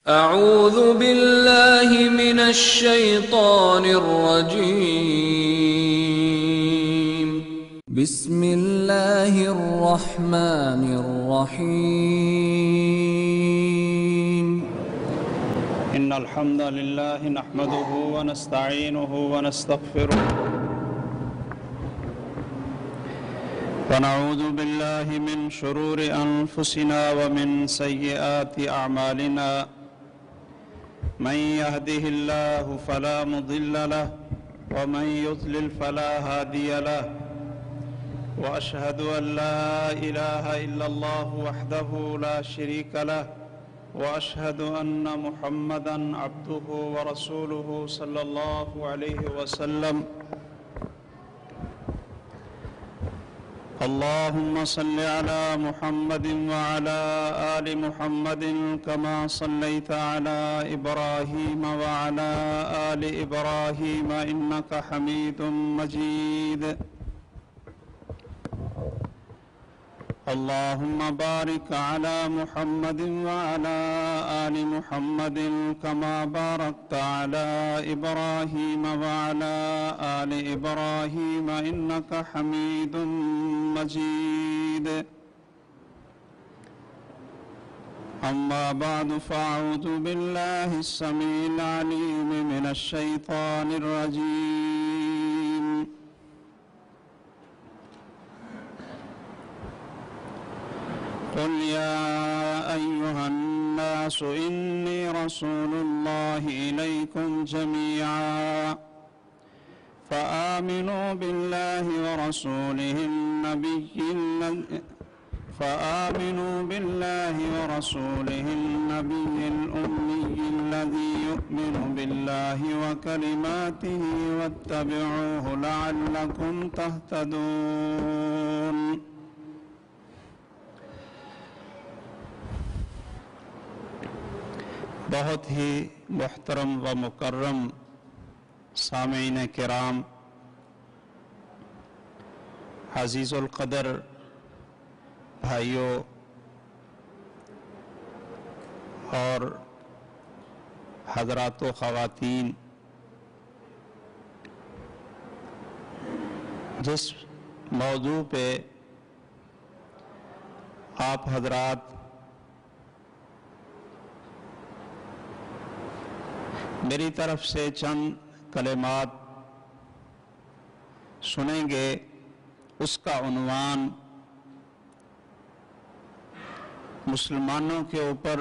اعوذ باللہ من الشیطان الرجیم بسم اللہ الرحمن الرحیم ان الحمد للہ نحمده ونستعینه ونستغفره ونعوذ باللہ من شرور انفسنا ومن سیئات اعمالنا من يهده الله فلا مضل له ومن يضلل فلا هادي له وأشهد أن لا إله إلا الله وحده لا شريك له وأشهد أن محمدًا عبده ورسوله صلى الله عليه وسلم اللهم صل على محمد وعلى آل محمد كما صليت على إبراهيم وعلى آل إبراهيم إنك حميد مجيد اللهم بارك على محمد وعلى آل محمد كما باركت على إبراهيم وعلى آل إبراهيم إنك حميد مجيد أما بعد فأعوذ بالله السميع العليم من الشيطان الرجيم قل يا أيها الناس إني رسول الله إليكم جميعا فآمنوا بالله ورسوله النبي الأمي الذي يؤمن بالله وكلماته واتبعوه لعلكم تهتدون بہت ہی محترم و مکرم سامعین کرام، عزیز القدر بھائیوں اور حضرات و خواتین، جس موضوع پہ آپ حضرات میری طرف سے چند کلمات سنیں گے، اس کا عنوان مسلمانوں کے اوپر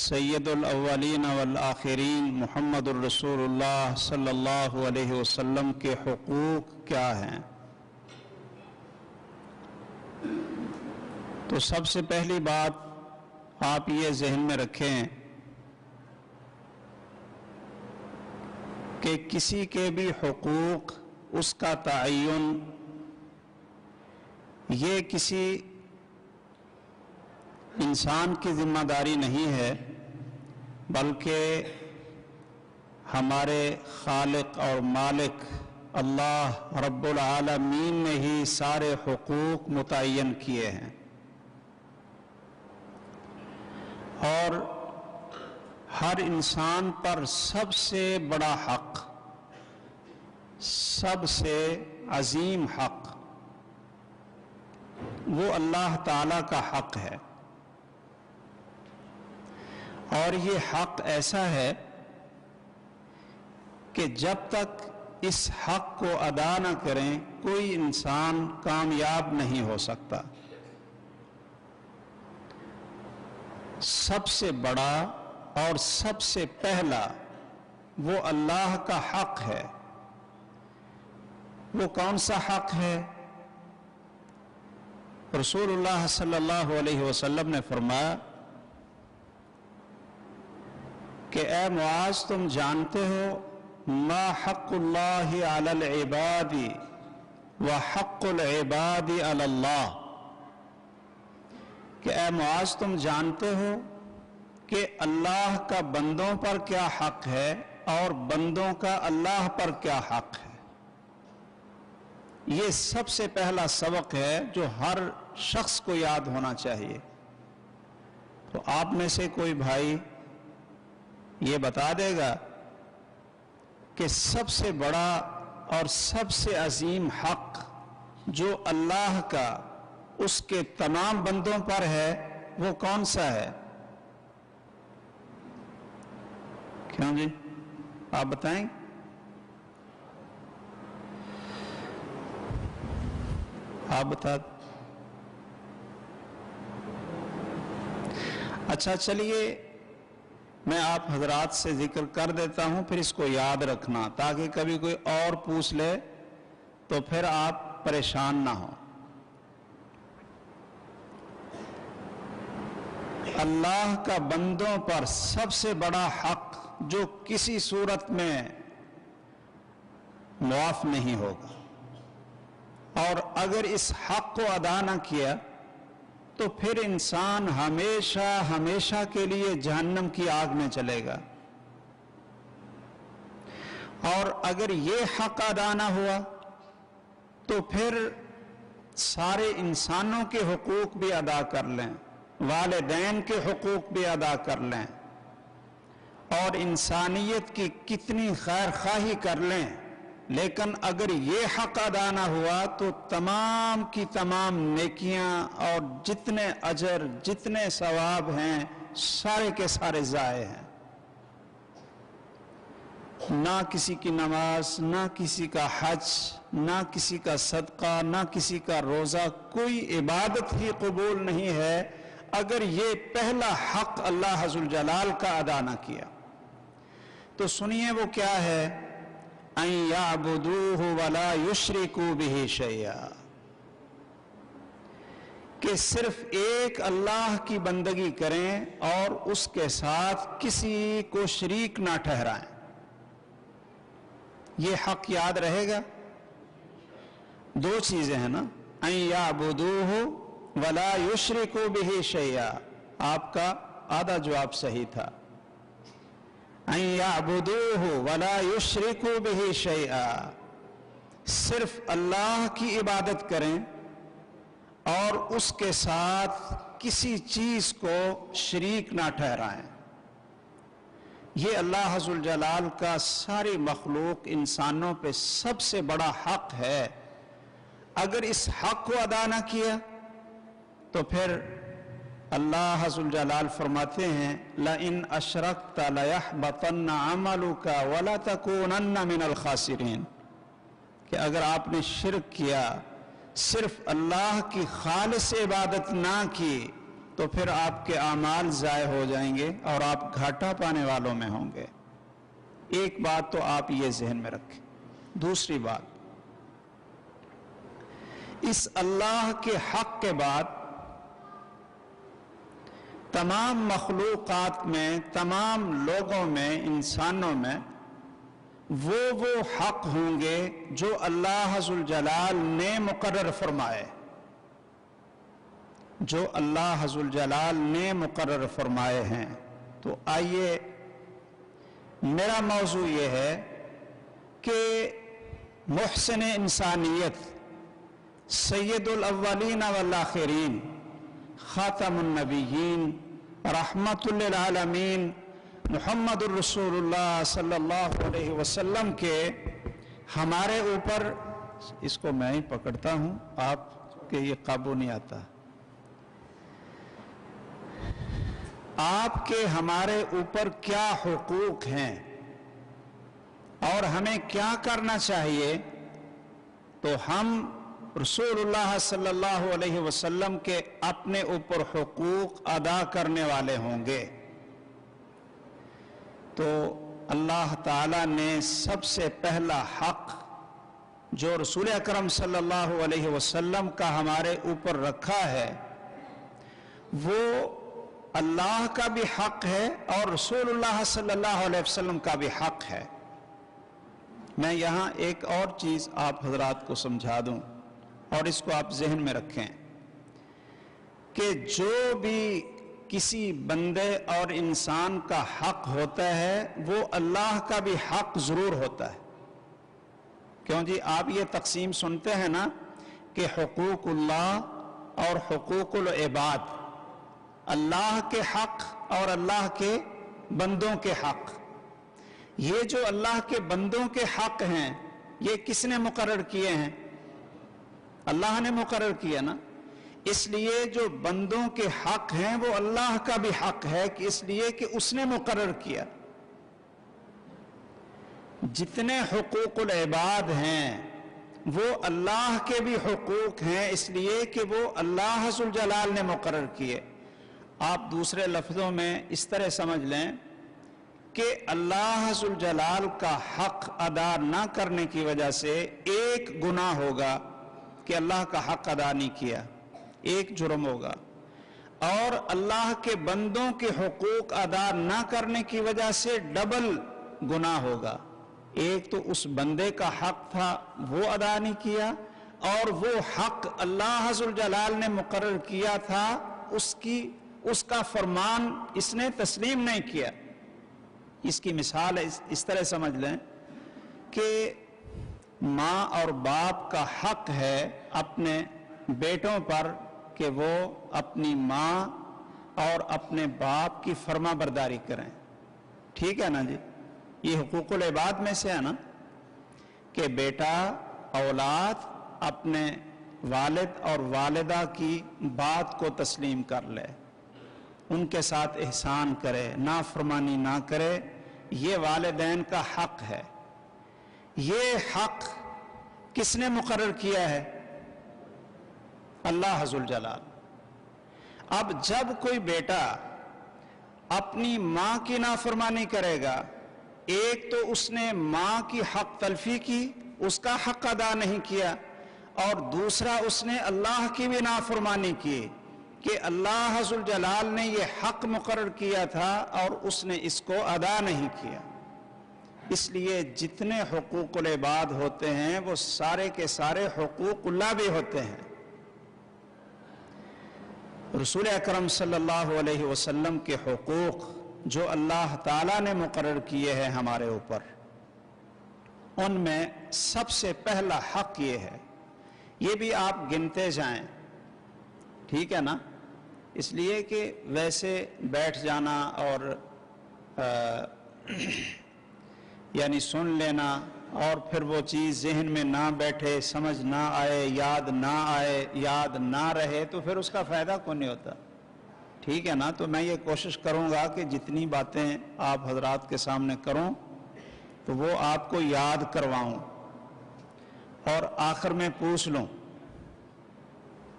سید الاولین والآخرین محمد الرسول اللہ صلی اللہ علیہ وسلم کے حقوق کیا ہیں۔ تو سب سے پہلی بات آپ یہ ذہن میں رکھیں کہ کسی کے بھی حقوق، اس کا تعین، یہ کسی انسان کی ذمہ داری نہیں ہے، بلکہ ہمارے خالق اور مالک اللہ رب العالمین نے ہی سارے حقوق متعین کیے ہیں۔ اور ہر انسان پر سب سے بڑا حق، سب سے عظیم حق وہ اللہ تعالیٰ کا حق ہے، اور یہ حق ایسا ہے کہ جب تک اس حق کو ادا نہ کریں کوئی انسان کامیاب نہیں ہو سکتا۔ سب سے بڑا اور سب سے پہلا وہ اللہ کا حق ہے۔ وہ کون سا حق ہے؟ رسول اللہ صلی اللہ علیہ وسلم نے فرمایا کہ اے معاذ، تم جانتے ہو ما حق اللہ علی العباد وحق العباد علی اللہ، کہ اے معاذ تم جانتے ہو کہ اللہ کا بندوں پر کیا حق ہے اور بندوں کا اللہ پر کیا حق ہے۔ یہ سب سے پہلا سبق ہے جو ہر شخص کو یاد ہونا چاہیے۔ تو آپ میں سے کوئی بھائی یہ بتا دے گا کہ سب سے بڑا اور سب سے عظیم حق جو اللہ کا اس کے تمام بندوں پر ہے وہ کون سا ہے؟ کیوں جی آپ بتائیں؟ آپ بتا دیں۔ اچھا چلیے میں آپ حضرات سے ذکر کر دیتا ہوں، پھر اس کو یاد رکھنا تاکہ کبھی کوئی اور پوچھ لے تو پھر آپ پریشان نہ ہوں۔ اللہ کا بندوں پر سب سے بڑا حق جو کسی صورت میں معاف نہیں ہوگا، اور اگر اس حق کو ادا نہ کیا تو پھر انسان ہمیشہ ہمیشہ کے لیے جہنم کی آگ میں چلے گا، اور اگر یہ حق ادا نہ ہوا تو پھر سارے انسانوں کے حقوق بھی ادا کر لیں، والدین کے حقوق بھی ادا کر لیں، اور انسانیت کی کتنی خیر خواہی کر لیں، لیکن اگر یہ حق ادا نہ ہوا تو تمام کی تمام نیکیاں اور جتنے اجر جتنے ثواب ہیں سارے کے سارے ضائع ہیں۔ نہ کسی کی نماز، نہ کسی کا حج، نہ کسی کا صدقہ، نہ کسی کا روزہ، کوئی عبادت ہی قبول نہیں ہے اگر یہ پہلا حق اللہ عز الجلال کا ادا نہ کیا۔ تو سنیے وہ کیا ہے؟ ان یعبدوہ ولا یشرکوا بہ شیئا، کہ صرف ایک اللہ کی بندگی کریں اور اس کے ساتھ کسی کو شریک نہ ٹھہرائیں۔ یہ حق یاد رہے گا؟ دو چیزیں ہیں نا، ان یعبدوہ ولا یشرکوا بہ شیئا، آپ کا آدھا جواب صحیح تھا، ان یعبدوہ ولا یشرکوا بہ شیئا، صرف اللہ کی عبادت کریں اور اس کے ساتھ کسی چیز کو شریک نہ ٹھہرائیں۔ یہ اللہ عز الجلال کا ساری مخلوق انسانوں پہ سب سے بڑا حق ہے۔ اگر اس حق کو ادا نہ کیا تو پھر اللہ عز الجلال فرماتے ہیں لَإِنْ أَشْرَكْتَ لَيَحْبَطَنَّ عَمَلُكَ وَلَتَكُونَنَّ مِنَ الْخَاسِرِينَ، کہ اگر آپ نے شرک کیا، صرف اللہ کی خالص عبادت نہ کی تو پھر آپ کے اعمال ضائع ہو جائیں گے اور آپ گھاٹا پانے والوں میں ہوں گے۔ ایک بات تو آپ یہ ذہن میں رکھیں۔ دوسری بات، اس اللہ کے حق کے بعد تمام مخلوقات میں، تمام لوگوں میں، انسانوں میں وہ حق ہوں گے جو اللہ عز الجلال نے مقرر فرمائے، جو اللہ عز الجلال نے مقرر فرمائے ہیں۔ تو آئیے، میرا موضوع یہ ہے کہ محسن انسانیت، سید الاولین والآخرین، خاتم النبیین، رحمت للعالمین، محمد الرسول اللہ صلی اللہ علیہ وسلم کے ہمارے اوپر، اس کو میں ہی پکڑتا ہوں، آپ کے یہ قابو نہیں آتا، آپ کے ہمارے اوپر کیا حقوق ہیں اور ہمیں کیا کرنا چاہیے، تو ہم رسول اللہ صلی اللہ علیہ وسلم کے اپنے اوپر حقوق ادا کرنے والے ہوں گے۔ تو اللہ تعالیٰ نے سب سے پہلا حق جو رسول اکرم صلی اللہ علیہ وسلم کا ہمارے اوپر رکھا ہے، وہ اللہ کا بھی حق ہے اور رسول اللہ صلی اللہ علیہ وسلم کا بھی حق ہے۔ میں یہاں ایک اور چیز آپ حضرات کو سمجھا دوں اور اس کو آپ ذہن میں رکھیں کہ جو بھی کسی بندے اور انسان کا حق ہوتا ہے وہ اللہ کا بھی حق ضرور ہوتا ہے۔ کیوں جی؟ آپ یہ تقسیم سنتے ہیں نا کہ حقوق اللہ اور حقوق العباد، اللہ کے حق اور اللہ کے بندوں کے حق، یہ جو اللہ کے بندوں کے حق ہیں یہ کس نے مقرر کیے ہیں؟ اللہ نے مقرر کیا نا۔ اس لیے جو بندوں کے حق ہیں وہ اللہ کا بھی حق ہے، کہ اس لیے کہ اس نے مقرر کیا۔ جتنے حقوق العباد ہیں وہ اللہ کے بھی حقوق ہیں، اس لیے کہ وہ اللہ ذوالجلال نے مقرر کیے۔ آپ دوسرے لفظوں میں اس طرح سمجھ لیں کہ اللہ ذوالجلال کا حق ادا نہ کرنے کی وجہ سے ایک گناہ ہوگا کہ اللہ کا حق ادا نہیں کیا، ایک جرم ہوگا، اور اللہ کے بندوں کے حقوق ادا نہ کرنے کی وجہ سے ڈبل گناہ ہوگا۔ ایک تو اس بندے کا حق تھا وہ ادا نہیں کیا، اور وہ حق اللہ ذوالجلال نے مقرر کیا تھا اس کا فرمان اس نے تسلیم نہیں کیا۔ اس کی مثال اس طرح سمجھ لیں کہ ماں اور باپ کا حق ہے اپنے بیٹوں پر کہ وہ اپنی ماں اور اپنے باپ کی فرما برداری کریں، ٹھیک ہے نا جی؟ یہ حقوق العباد میں سے ہے نا، کہ بیٹا اولاد اپنے والد اور والدہ کی بات کو تسلیم کر لے، ان کے ساتھ احسان کرے، نافرمانی نہ کرے، یہ والدین کا حق ہے۔ یہ حق کس نے مقرر کیا ہے؟ اللہ ذوالجلال۔ اب جب کوئی بیٹا اپنی ماں کی نافرمانی کرے گا، ایک تو اس نے ماں کی حق تلفی کی، اس کا حق ادا نہیں کیا، اور دوسرا اس نے اللہ کی بھی نافرمانی کی کہ اللہ ذوالجلال نے یہ حق مقرر کیا تھا اور اس نے اس کو ادا نہیں کیا۔ اس لیے جتنے حقوق العباد ہوتے ہیں وہ سارے کے سارے حقوق اللہ بھی ہوتے ہیں۔ رسول اکرم صلی اللہ علیہ وسلم کے حقوق جو اللہ تعالیٰ نے مقرر کیے ہیں ہمارے اوپر، ان میں سب سے پہلا حق یہ ہے، یہ بھی آپ گنتے جائیں، ٹھیک ہے نا؟ اس لیے کہ ویسے بیٹھ جانا اور یعنی سن لینا اور پھر وہ چیز ذہن میں نہ بیٹھے، سمجھ نہ آئے، یاد نہ آئے، یاد نہ رہے، تو پھر اس کا فائدہ کوئی نہیں ہوتا، ٹھیک ہے نا؟ تو میں یہ کوشش کروں گا کہ جتنی باتیں آپ حضرات کے سامنے کروں تو وہ آپ کو یاد کرواؤں اور آخر میں پوچھ لوں،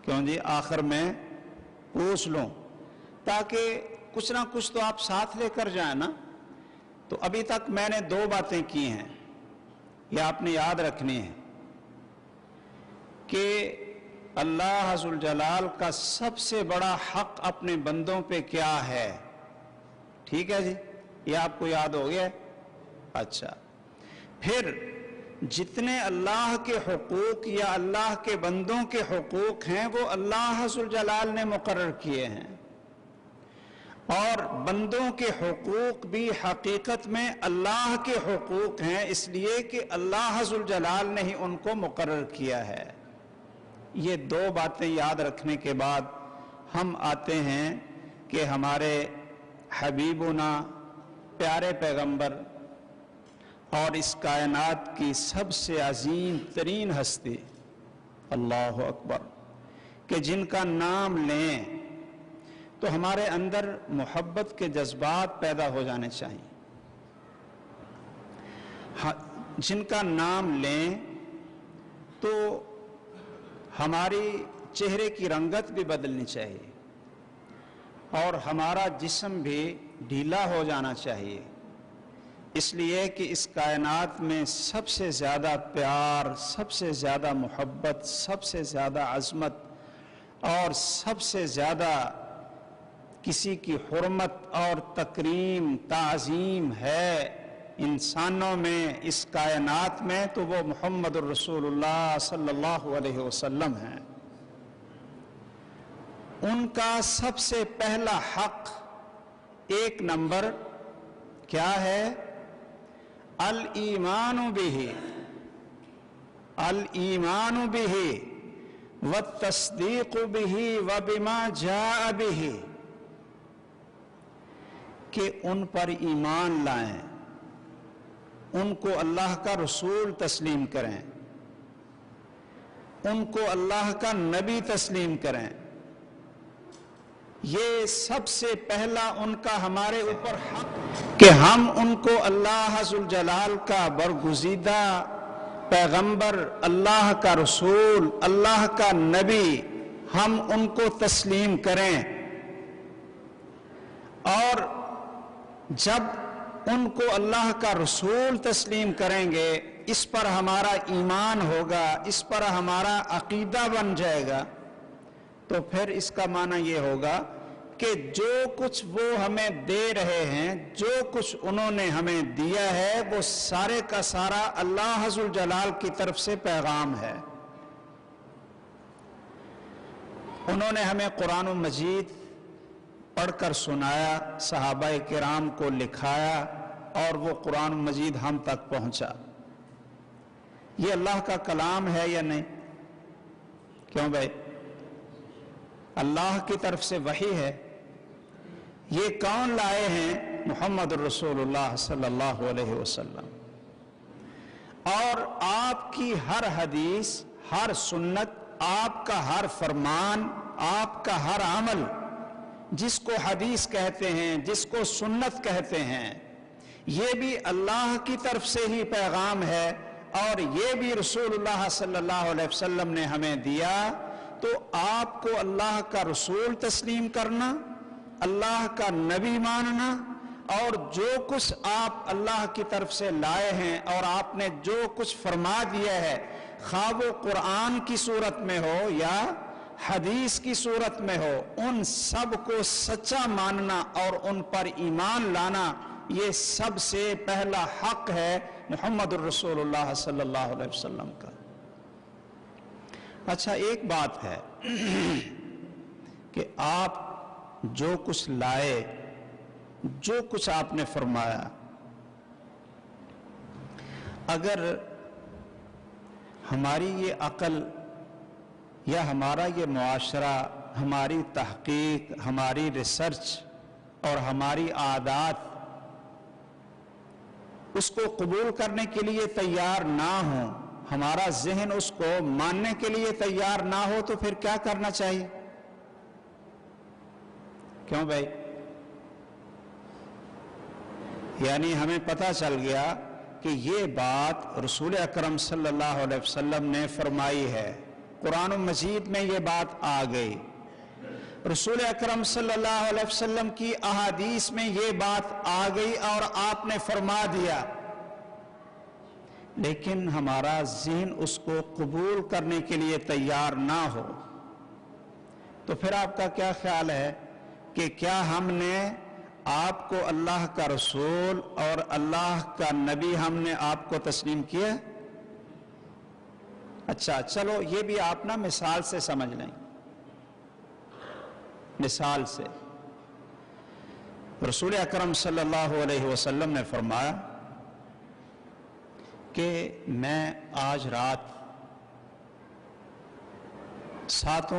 کیوں جی؟ آخر میں پوچھ لوں تاکہ کچھ نہ کچھ تو آپ ساتھ لے کر جائیں نا۔ تو ابھی تک میں نے 2 باتیں کی ہیں، یہ آپ نے یاد رکھنی ہے کہ اللہ ذوالجلال کا سب سے بڑا حق اپنے بندوں پہ کیا ہے، ٹھیک ہے جی؟ یہ آپ کو یاد ہو گیا ہے؟ اچھا، پھر جتنے اللہ کے حقوق یا اللہ کے بندوں کے حقوق ہیں وہ اللہ ذوالجلال نے مقرر کیے ہیں، اور بندوں کے حقوق بھی حقیقت میں اللہ کے حقوق ہیں، اس لیے کہ اللہ ذوالجلال نے ہی ان کو مقرر کیا ہے۔ یہ 2 باتیں یاد رکھنے کے بعد ہم آتے ہیں کہ ہمارے حبیبنا پیارے پیغمبر اور اس کائنات کی سب سے عظیم ترین ہستی، اللہ اکبر، کہ جن کا نام لیں تو ہمارے اندر محبت کے جذبات پیدا ہو جانے چاہیے، جن کا نام لیں تو ہماری چہرے کی رنگت بھی بدلنی چاہیے اور ہمارا جسم بھی ڈھیلا ہو جانا چاہیے، اس لیے کہ اس کائنات میں سب سے زیادہ پیار، سب سے زیادہ محبت، سب سے زیادہ عظمت اور سب سے زیادہ کسی کی حرمت اور تکریم تعظیم ہے انسانوں میں، اس کائنات میں، تو وہ محمد الرسول اللہ صلی اللہ علیہ وسلم ہیں۔ ان کا سب سے پہلا حق 1 نمبر کیا ہے؟ الایمان بہ، الایمان بہ والتصدیق بہ وبما جاء بہ، کہ ان پر ایمان لائیں، ان کو اللہ کا رسول تسلیم کریں، ان کو اللہ کا نبی تسلیم کریں. یہ سب سے پہلا ان کا ہمارے اوپر حق کہ ہم ان کو اللہ ذوالجلال کا برگزیدہ پیغمبر، اللہ کا رسول، اللہ کا نبی، ہم ان کو تسلیم کریں. اور جب ان کو اللہ کا رسول تسلیم کریں گے، اس پر ہمارا ایمان ہوگا، اس پر ہمارا عقیدہ بن جائے گا، تو پھر اس کا معنی یہ ہوگا کہ جو کچھ وہ ہمیں دے رہے ہیں، جو کچھ انہوں نے ہمیں دیا ہے، وہ سارے کا سارا اللہ ذوالجلال کی طرف سے پیغام ہے. انہوں نے ہمیں قرآن مجید پڑھ کر سنایا، صحابہ کرام کو لکھایا، اور وہ قرآن مجید ہم تک پہنچا. یہ اللہ کا کلام ہے یا نہیں؟ کیوں بھائی؟ اللہ کی طرف سے وحی ہے. یہ کون لائے ہیں؟ محمد الرسول اللہ صلی اللہ علیہ وسلم. اور آپ کی ہر حدیث، ہر سنت، آپ کا ہر فرمان، آپ کا ہر عمل، جس کو حدیث کہتے ہیں، جس کو سنت کہتے ہیں، یہ بھی اللہ کی طرف سے ہی پیغام ہے، اور یہ بھی رسول اللہ صلی اللہ علیہ وسلم نے ہمیں دیا. تو آپ کو اللہ کا رسول تسلیم کرنا، اللہ کا نبی ماننا، اور جو کچھ آپ اللہ کی طرف سے لائے ہیں اور آپ نے جو کچھ فرما دیا ہے، خواہ وہ قرآن کی صورت میں ہو یا حدیث کی صورت میں ہو، ان سب کو سچا ماننا اور ان پر ایمان لانا، یہ سب سے پہلا حق ہے محمد الرسول اللہ صلی اللہ علیہ وسلم کا. اچھا، ایک بات ہے کہ آپ جو کچھ لائے، جو کچھ آپ نے فرمایا، اگر ہماری یہ عقل یا ہمارا یہ معاشرہ، ہماری تحقیق، ہماری ریسرچ اور ہماری عادات اس کو قبول کرنے کے لیے تیار نہ ہوں، ہمارا ذہن اس کو ماننے کے لیے تیار نہ ہو، تو پھر کیا کرنا چاہیے؟ کیوں بھائی؟ یعنی ہمیں پتہ چل گیا کہ یہ بات رسول اکرم صلی اللہ علیہ وسلم نے فرمائی ہے، قرآن مجید میں یہ بات آ گئی، رسول اکرم صلی اللہ علیہ وسلم کی احادیث میں یہ بات آ گئی اور آپ نے فرما دیا، لیکن ہمارا ذہن اس کو قبول کرنے کے لیے تیار نہ ہو، تو پھر آپ کا کیا خیال ہے کہ کیا ہم نے آپ کو اللہ کا رسول اور اللہ کا نبی ہم نے آپ کو تسلیم کیا؟ اچھا چلو یہ بھی آپ نا مثال سے سمجھ لیں. مثال سے رسول اکرم صلی اللہ علیہ وسلم نے فرمایا کہ میں آج رات 7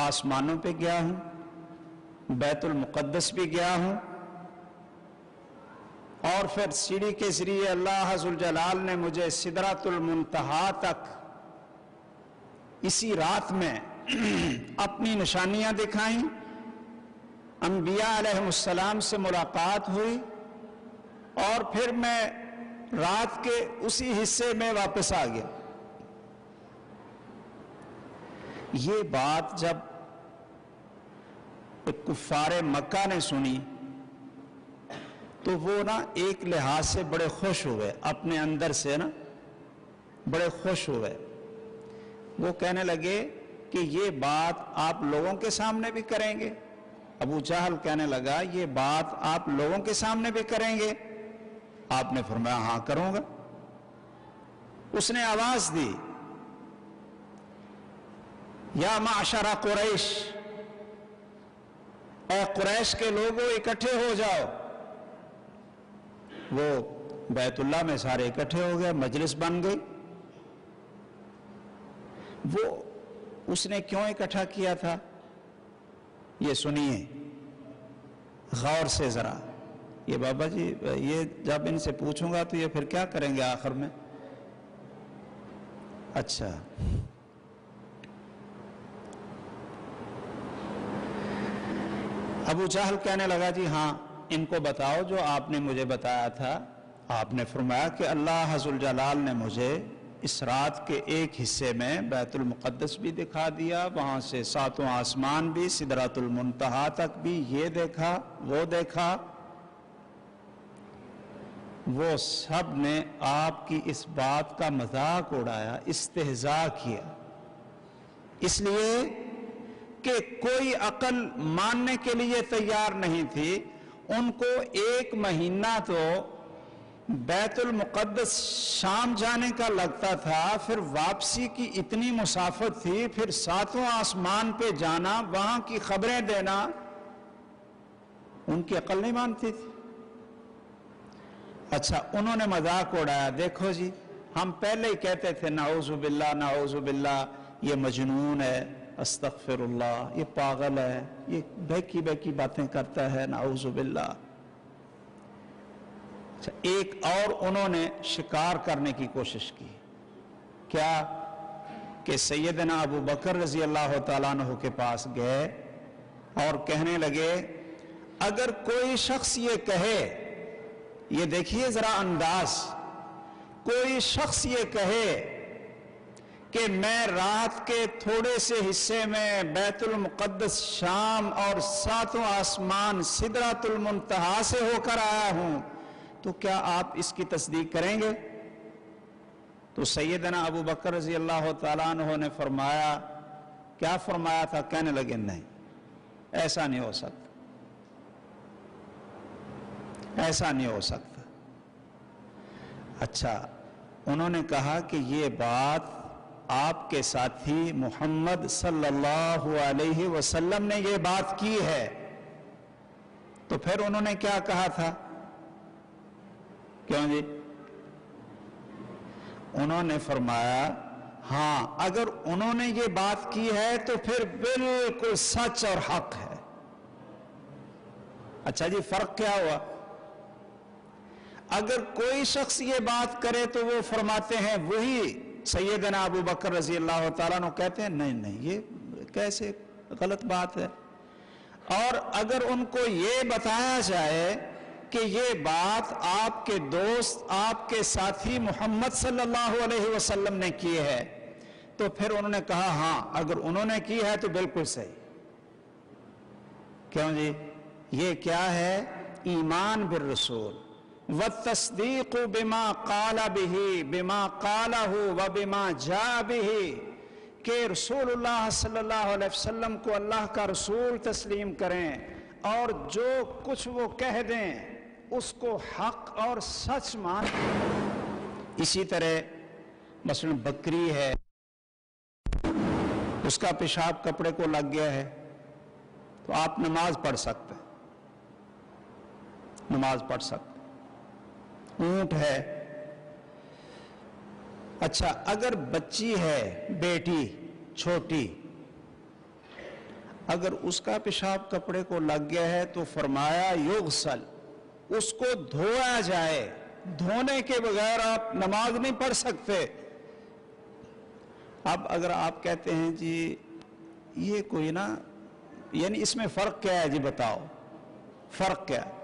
آسمانوں پہ گیا ہوں، بیت المقدس بھی گیا ہوں، اور پھر سیڑھی کے ذریعے اللہ ذوالجلال نے مجھے سدرۃ المنتہا تک اسی رات میں اپنی نشانیاں دکھائیں، انبیاء علیہ السلام سے ملاقات ہوئی، اور پھر میں رات کے اسی حصے میں واپس آ گیا. یہ بات جب کفار مکہ نے سنی تو وہ نا ایک لحاظ سے بڑے خوش ہوئے، اپنے اندر سے نا بڑے خوش ہوئے. وہ کہنے لگے کہ یہ بات آپ لوگوں کے سامنے بھی کریں گے؟ ابو جہل کہنے لگا یہ بات آپ لوگوں کے سامنے بھی کریں گے؟ آپ نے فرمایا ہاں کروں گا. اس نے آواز دی یا معشر قریش، اے قریش کے لوگوں اکٹھے ہو جاؤ. وہ بیت اللہ میں سارے اکٹھے ہو گئے، مجلس بن گئی. وہ اس نے کیوں اکٹھا کیا تھا یہ سنیے غور سے ذرا. یہ بابا جی یہ جب ان سے پوچھوں گا تو یہ پھر کیا کریں گے آخر میں؟ اچھا ابو جہل کہنے لگا جی ہاں ان کو بتاؤ جو آپ نے مجھے بتایا تھا. آپ نے فرمایا کہ اللہ ذوالجلال نے مجھے اس رات کے ایک حصے میں بیت المقدس بھی دکھا دیا، وہاں سے 7 آسمان بھی، سدرۃ المنتہا تک بھی، یہ دیکھا وہ دیکھا. وہ سب نے آپ کی اس بات کا مذاق اڑایا، استہزاء کیا، اس لیے کہ کوئی عقل ماننے کے لیے تیار نہیں تھی. ان کو 1 مہینہ تو بیت المقدس شام جانے کا لگتا تھا، پھر واپسی کی اتنی مسافت تھی، پھر 7 آسمان پہ جانا، وہاں کی خبریں دینا، ان کی عقل نہیں مانتی تھی. اچھا انہوں نے مذاق اڑایا، دیکھو جی ہم پہلے ہی کہتے تھے نعوذ باللہ نعوذ باللہ، یہ مجنون ہے، استغفر اللہ، یہ پاگل ہے، یہ بہکی بہکی باتیں کرتا ہے، نعوذ باللہ. اچھا ایک اور انہوں نے شکار کرنے کی کوشش کی، کیا کہ سیدنا ابو بکر رضی اللہ تعالیٰ عنہ کے پاس گئے اور کہنے لگے اگر کوئی شخص یہ کہے، یہ دیکھیے ذرا انداز، کوئی شخص یہ کہے کہ میں رات کے تھوڑے سے حصے میں بیت المقدس شام اور 7 آسمان سدرۃ المنتہا سے ہو کر آیا ہوں، تو کیا آپ اس کی تصدیق کریں گے؟ تو سیدنا ابو بکر رضی اللہ تعالیٰ عنہ نے فرمایا، کیا فرمایا تھا؟ کہنے لگے نہیں ایسا نہیں ہو سکتا، ایسا نہیں ہو سکتا. اچھا انہوں نے کہا کہ یہ بات آپ کے ساتھی محمد صلی اللہ علیہ وسلم نے یہ بات کی ہے. تو پھر انہوں نے کیا کہا تھا؟ کیوں جی؟ انہوں نے فرمایا ہاں اگر انہوں نے یہ بات کی ہے تو پھر بالکل سچ اور حق ہے. اچھا جی فرق کیا ہوا؟ اگر کوئی شخص یہ بات کرے تو وہ فرماتے ہیں وہی سیدنا ابو بکر رضی اللہ تعالیٰ عنہ کہتے ہیں نہیں نہیں یہ کیسے غلط بات ہے. اور اگر ان کو یہ بتایا جائے کہ یہ بات آپ کے دوست آپ کے ساتھی محمد صلی اللہ علیہ وسلم نے کی ہے تو پھر انہوں نے کہا ہاں اگر انہوں نے کی ہے تو بالکل صحیح. کیوں جی؟ یہ کیا ہے؟ ایمان بالرسول والتصدیق بما قال به بما قاله وبما جاء به، کہ رسول اللہ صلی اللہ علیہ وسلم کو اللہ کا رسول تسلیم کریں اور جو کچھ وہ کہہ دیں اس کو حق اور سچ مان. اسی طرح مثلا بکری ہے، اس کا پیشاب کپڑے کو لگ گیا ہے تو آپ نماز پڑھ سکتے ہیں، نماز پڑھ سکتے. اونٹ ہے، اچھا اگر بچی ہے بیٹی چھوٹی، اگر اس کا پیشاب کپڑے کو لگ گیا ہے تو فرمایا یغسل، اس کو دھویا جائے، دھونے کے بغیر آپ نماز نہیں پڑھ سکتے. اب اگر آپ کہتے ہیں جی یہ کوئی نا یعنی اس میں فرق کیا ہے جی بتاؤ فرق کیا ہے؟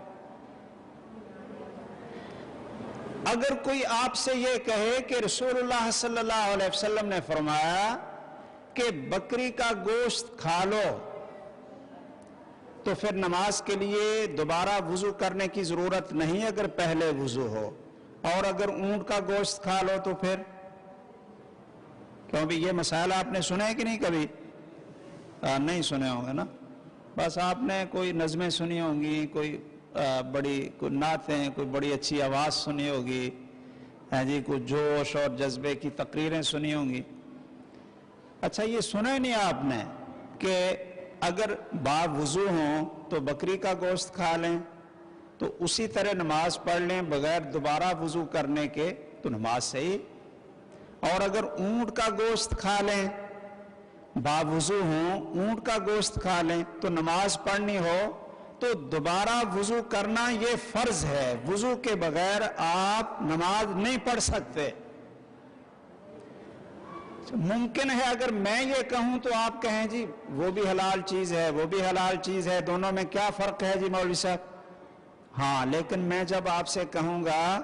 اگر کوئی آپ سے یہ کہے کہ رسول اللہ صلی اللہ علیہ وسلم نے فرمایا کہ بکری کا گوشت کھا لو تو پھر نماز کے لیے دوبارہ وضو کرنے کی ضرورت نہیں اگر پہلے وضو ہو، اور اگر اونٹ کا گوشت کھا لو تو پھر کیوں بھی یہ مسائل آپ نے سنے کہ نہیں کبھی؟ نہیں سنے ہوں گے نا، بس آپ نے کوئی نظمیں سنی ہوں گی، کوئی بڑی کوئی نعتیں، کوئی بڑی اچھی آواز سنی ہوگی، جی کوئی جوش اور جذبے کی تقریریں سنی ہوں گی. اچھا یہ سنا نہیں آپ نے کہ اگر باوضو ہوں تو بکری کا گوشت کھا لیں تو اسی طرح نماز پڑھ لیں بغیر دوبارہ وضو کرنے کے تو نماز صحیح، اور اگر اونٹ کا گوشت کھا لیں باوضو ہوں اونٹ کا گوشت کھا لیں تو نماز پڑھنی ہو تو دوبارہ وضو کرنا یہ فرض ہے، وضو کے بغیر آپ نماز نہیں پڑھ سکتے۔ ممکن ہے اگر میں یہ کہوں تو آپ کہیں جی وہ بھی حلال چیز ہے، وہ بھی حلال چیز ہے، دونوں میں کیا فرق ہے جی مولوی صاحب؟ ہاں، لیکن میں جب آپ سے کہوں گا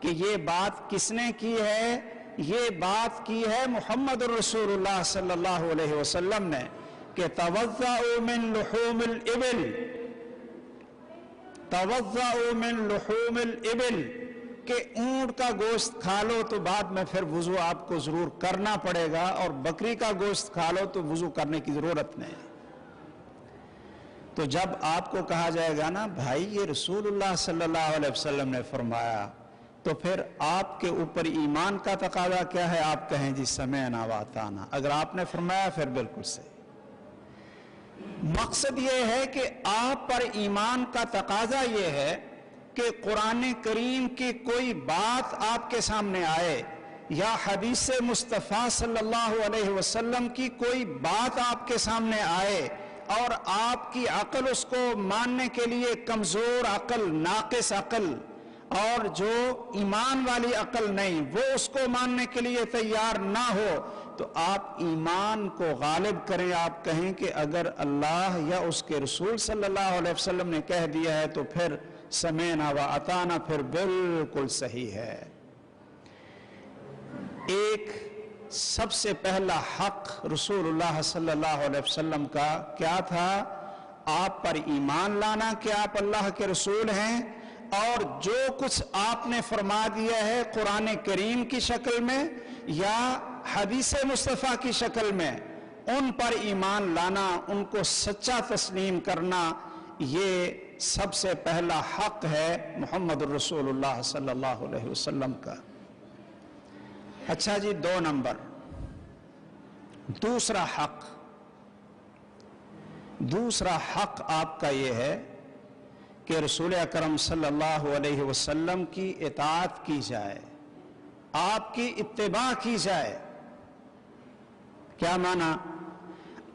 کہ یہ بات کس نے کی ہے، یہ بات کی ہے محمد الرسول اللہ صلی اللہ علیہ وسلم نے کہ توضؤ من لحوم الابل، توضؤ من لحوم الابل، کہ اونٹ کا گوشت کھا لو تو بعد میں پھر وضو آپ کو ضرور کرنا پڑے گا، اور بکری کا گوشت کھا لو تو وضو کرنے کی ضرورت نہیں۔ تو جب آپ کو کہا جائے گا نا بھائی یہ رسول اللہ صلی اللہ علیہ وسلم نے فرمایا، تو پھر آپ کے اوپر ایمان کا تقاضا کیا ہے؟ آپ کہیں جی سمعنا واطعنا، اگر آپ نے فرمایا پھر بالکل صحیح۔ مقصد یہ ہے کہ آپ پر ایمان کا تقاضا یہ ہے کہ قرآن کریم کی کوئی بات آپ کے سامنے آئے یا حدیث مصطفیٰ صلی اللہ علیہ وسلم کی کوئی بات آپ کے سامنے آئے اور آپ کی عقل اس کو ماننے کے لیے کمزور عقل، ناقص عقل، اور جو ایمان والی عقل نہیں وہ اس کو ماننے کے لیے تیار نہ ہو، تو آپ ایمان کو غالب کریں، آپ کہیں کہ اگر اللہ یا اس کے رسول صلی اللہ علیہ وسلم نے کہہ دیا ہے تو پھر سمعنا واطعنا، پھر بالکل صحیح ہے۔ ایک سب سے پہلا حق رسول اللہ صلی اللہ علیہ وسلم کا کیا تھا؟ آپ پر ایمان لانا کہ آپ اللہ کے رسول ہیں، اور جو کچھ آپ نے فرما دیا ہے قرآن کریم کی شکل میں یا حدیث مصطفیٰ کی شکل میں، ان پر ایمان لانا، ان کو سچا تسلیم کرنا، یہ سب سے پہلا حق ہے محمد الرسول اللہ صلی اللہ علیہ وسلم کا۔ اچھا جی، 2 نمبر، دوسرا حق آپ کا یہ ہے کہ رسول اکرم صلی اللہ علیہ وسلم کی اطاعت کی جائے، آپ کی اتباع کی جائے۔ کیا معنی؟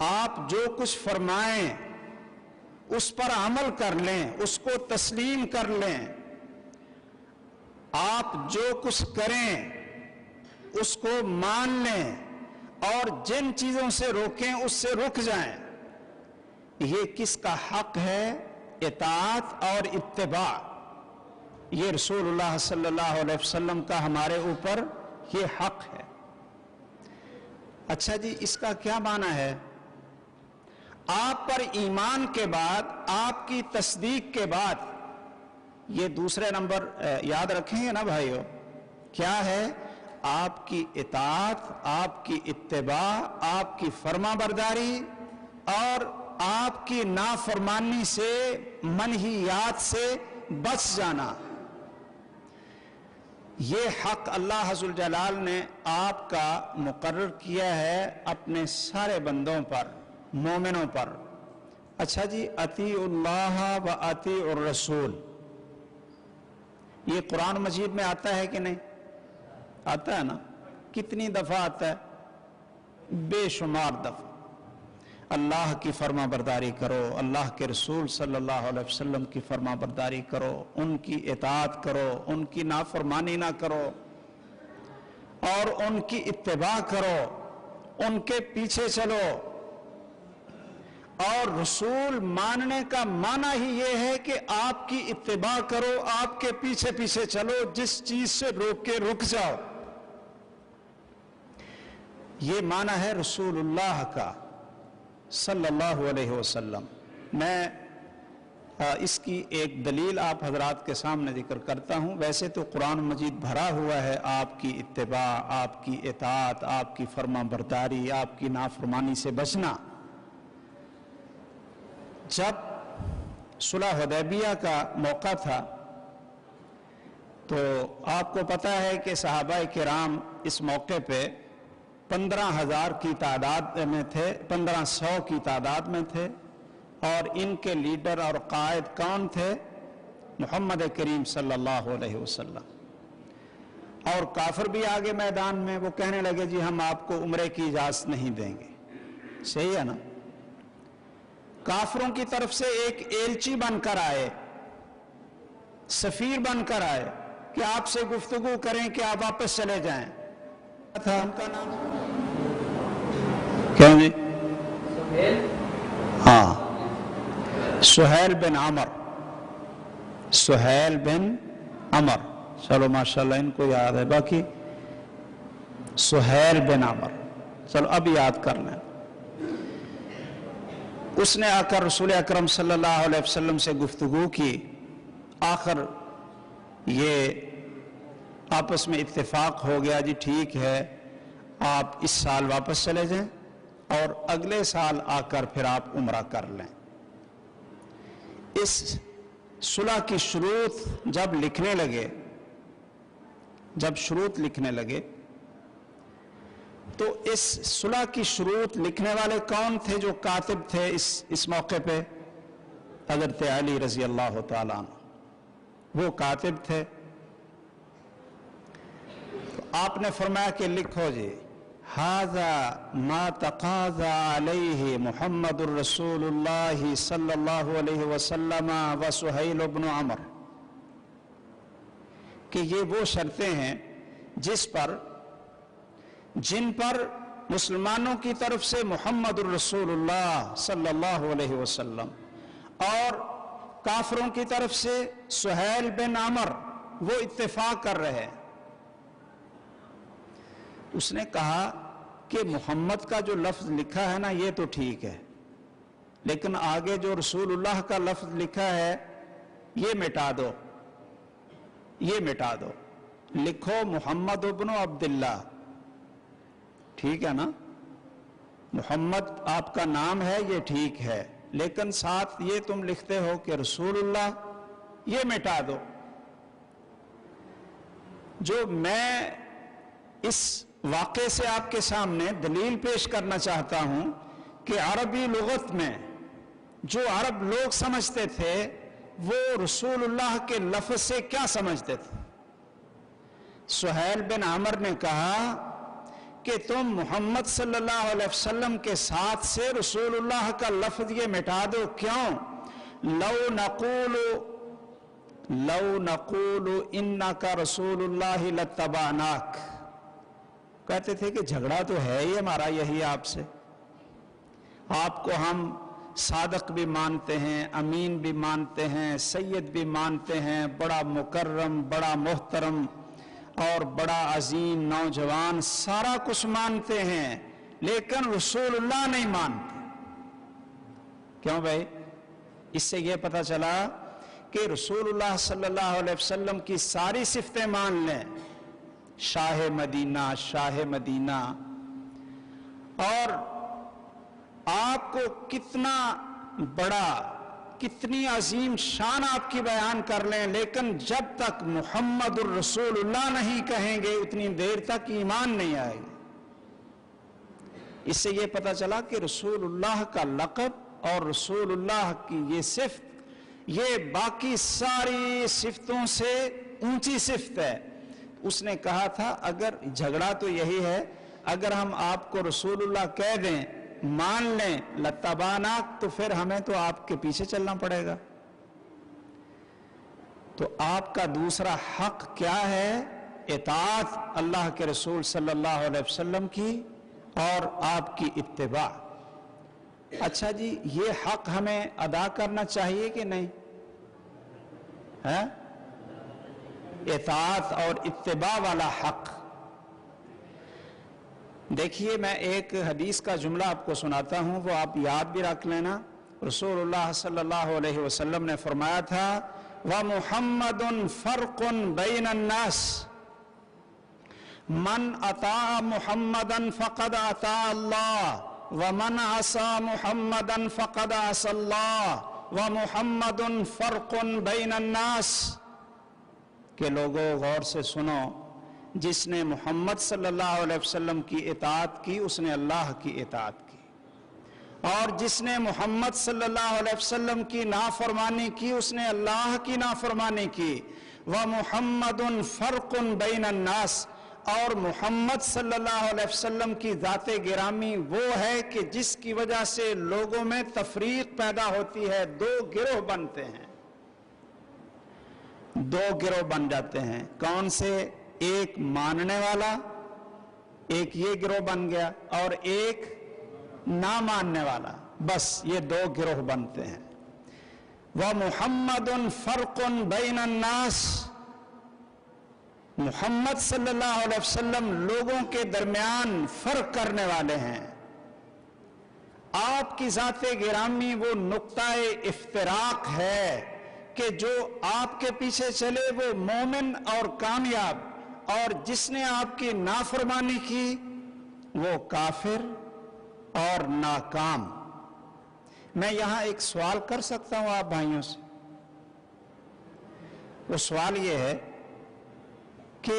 آپ جو کچھ فرمائیں اس پر عمل کر لیں، اس کو تسلیم کر لیں، آپ جو کچھ کریں اس کو مان لیں، اور جن چیزوں سے روکیں اس سے رک جائیں۔ یہ کس کا حق ہے؟ اطاعت اور اتباع، یہ رسول اللہ صلی اللہ علیہ وسلم کا ہمارے اوپر یہ حق ہے۔ اچھا جی، اس کا کیا معنی ہے؟ آپ پر ایمان کے بعد، آپ کی تصدیق کے بعد، یہ دوسرے نمبر یاد رکھیں گے نا بھائیو، کیا ہے؟ آپ کی اطاعت، آپ کی اتباع، آپ کی فرما برداری، اور آپ کی نافرمانی سے، منہیات سے بچ جانا۔ یہ حق اللہ ذوالجلال نے آپ کا مقرر کیا ہے اپنے سارے بندوں پر، مومنوں پر۔ اچھا جی، اطیعوا اللہ و اطیعوا الرسول، یہ قرآن مجید میں آتا ہے کہ نہیں؟ آتا ہے نا؟ کتنی دفعہ آتا ہے؟ بے شمار دفعہ۔ اللہ کی فرما برداری کرو، اللہ کے رسول صلی اللہ علیہ وسلم کی فرما برداری کرو، ان کی اطاعت کرو، ان کی نافرمانی نہ کرو، اور ان کی اتباع کرو، ان کے پیچھے چلو۔ اور رسول ماننے کا معنی ہی یہ ہے کہ آپ کی اتباع کرو، آپ کے پیچھے پیچھے چلو، جس چیز سے روک کے رک جاؤ۔ یہ معنی ہے رسول اللہ کا صلی اللہ علیہ وسلم۔ میں اس کی ایک دلیل آپ حضرات کے سامنے ذکر کرتا ہوں۔ ویسے تو قرآن مجید بھرا ہوا ہے آپ کی اتباع، آپ کی اطاعت، آپ کی فرما برداری، آپ کی نافرمانی سے بچنا۔ جب صلح حدیبیہ کا موقع تھا تو آپ کو پتہ ہے کہ صحابہ کرام اس موقع پہ 15,000 کی تعداد میں تھے، 1500 کی تعداد میں تھے، اور ان کے لیڈر اور قائد کون تھے؟ محمد کریم صلی اللہ علیہ وسلم۔ اور کافر بھی آگے میدان میں، وہ کہنے لگے جی ہم آپ کو عمرے کی اجازت نہیں دیں گے، صحیح ہے نا؟ کافروں کی طرف سے ایک ایلچی بن کر آئے، سفیر بن کر آئے کہ آپ سے گفتگو کریں کہ آپ واپس چلے جائیں. تھا ان کا نام کیا جی؟ ہاں، سہیل بن عمر. سہیل بن عمر، چلو ماشاءاللہ ان کو یاد ہے. باقی سہیل بن عمر، چلو اب یاد کر لیں. اس نے آ کر رسول اکرم صلی اللہ علیہ وسلم سے گفتگو کی. آخر یہ آپس میں اتفاق ہو گیا، جی ٹھیک ہے آپ اس سال واپس چلے جائیں اور اگلے سال آ کر پھر آپ عمرہ کر لیں. اس صلح کی شروط جب لکھنے لگے، جب شروط لکھنے لگے تو اس صلح کی شروط لکھنے والے کون تھے جو کاتب تھے اس موقع پہ؟ حضرت علی رضی اللہ تعالیٰ عنہ وہ کاتب تھے. تو آپ نے فرمایا کہ لکھو جی، ھذا ما تقاضى علیہ محمد الرسول اللہ صلی اللہ علیہ وسلم و سہیل بن عمر، کہ یہ وہ شرطیں ہیں جن پر مسلمانوں کی طرف سے محمد الرسول اللہ صلی اللہ علیہ وسلم اور کافروں کی طرف سے سہیل بن عمر وہ اتفاق کر رہے ہیں. اس نے کہا کہ محمد کا جو لفظ لکھا ہے نا یہ تو ٹھیک ہے، لیکن آگے جو رسول اللہ کا لفظ لکھا ہے یہ مٹا دو، یہ مٹا دو. لکھو محمد ابن عبداللہ، ٹھیک ہے نا؟ محمد آپ کا نام ہے یہ ٹھیک ہے، لیکن ساتھ یہ تم لکھتے ہو کہ رسول اللہ، یہ مٹا دو. جو میں اس واقعے سے آپ کے سامنے دلیل پیش کرنا چاہتا ہوں کہ عربی لغت میں جو عرب لوگ سمجھتے تھے وہ رسول اللہ کے لفظ سے کیا سمجھتے تھے. سہیل بن عمر نے کہا کہ تم محمد صلی اللہ علیہ وسلم کے ساتھ سے رسول اللہ کا لفظ یہ مٹا دو. کیوں؟ لو نقول انکا رسول اللہ لاتبعناک. کہتے تھے کہ جھگڑا تو ہے ہی ہمارا یہی آپ سے، آپ کو ہم صادق بھی مانتے ہیں، امین بھی مانتے ہیں، سید بھی مانتے ہیں، بڑا مکرم، بڑا محترم اور بڑا عظیم نوجوان، سارا کچھ مانتے ہیں، لیکن رسول اللہ نہیں مانتے. کیوں بھائی؟ اس سے یہ پتہ چلا کہ رسول اللہ صلی اللہ علیہ وسلم کی ساری صفتیں مان لیں، شاہ مدینہ، شاہ مدینہ، اور آپ کو کتنا بڑا، کتنی عظیم شان آپ کی بیان کر لیں، لیکن جب تک محمد الرسول اللہ نہیں کہیں گے اتنی دیر تک ایمان نہیں آئے گا. اس سے یہ پتہ چلا کہ رسول اللہ کا لقب اور رسول اللہ کی یہ صفت، یہ باقی ساری صفتوں سے اونچی صفت ہے. اس نے کہا تھا اگر جھگڑا تو یہی ہے، اگر ہم آپ کو رسول اللہ کہہ دیں، مان لیں لاتبعناک، تو پھر ہمیں تو آپ کے پیچھے چلنا پڑے گا. تو آپ کا دوسرا حق کیا ہے؟ اطاعت اللہ کے رسول صلی اللہ علیہ وسلم کی اور آپ کی اتباع. اچھا جی، یہ حق ہمیں ادا کرنا چاہیے کہ نہیں؟ اطاعت اور اتباع والا حق. دیکھیے میں ایک حدیث کا جملہ آپ کو سناتا ہوں، وہ آپ یاد بھی رکھ لینا. رسول اللہ صلی اللہ علیہ وسلم نے فرمایا تھا وَمُحَمَّدٌ فَرْقٌ بَيْنَ النَّاسِ مَنْ أَطَاعَ مُحَمَّدًا فَقَدْ أَطَاعَ اللَّهَ وَمَنْ عَصَى مُحَمَّدًا فَقَدْ عَصَى اللَّهَ وَمُحَمَّدٌ فَرْقٌ بَيْنَ النَّاسِ. کہ لوگوں غور سے سنو، جس نے محمد صلی اللہ علیہ وسلم کی اطاعت کی اس نے اللہ کی اطاعت کی، اور جس نے محمد صلی اللہ علیہ وسلم کی نافرمانی کی اس نے اللہ کی نافرمانی کی. وَمُحَمَّدٌ فَرْقٌ بَيْنَ النَّاسِ، اور محمد صلی اللہ علیہ وسلم کی ذات گرامی وہ ہے کہ جس کی وجہ سے لوگوں میں تفریق پیدا ہوتی ہے، دو گروہ بنتے ہیں، دو گروہ بن جاتے ہیں۔ کون سے؟ ایک ماننے والا، ایک یہ گروہ بن گیا، اور ایک نہ ماننے والا، بس یہ دو گروہ بنتے ہیں۔ وَمُحَمَّدٌ فَرْقٌ بَيْنَ النَّاسِ، محمد صلی اللہ علیہ وسلم لوگوں کے درمیان فرق کرنے والے ہیں۔ آپ کی ذات گرامی وہ نقطہ افتراق ہے کہ جو آپ کے پیچھے چلے وہ مومن اور کامیاب، اور جس نے آپ کی نافرمانی کی وہ کافر اور ناکام۔ میں یہاں ایک سوال کر سکتا ہوں آپ بھائیوں سے، وہ سوال یہ ہے کہ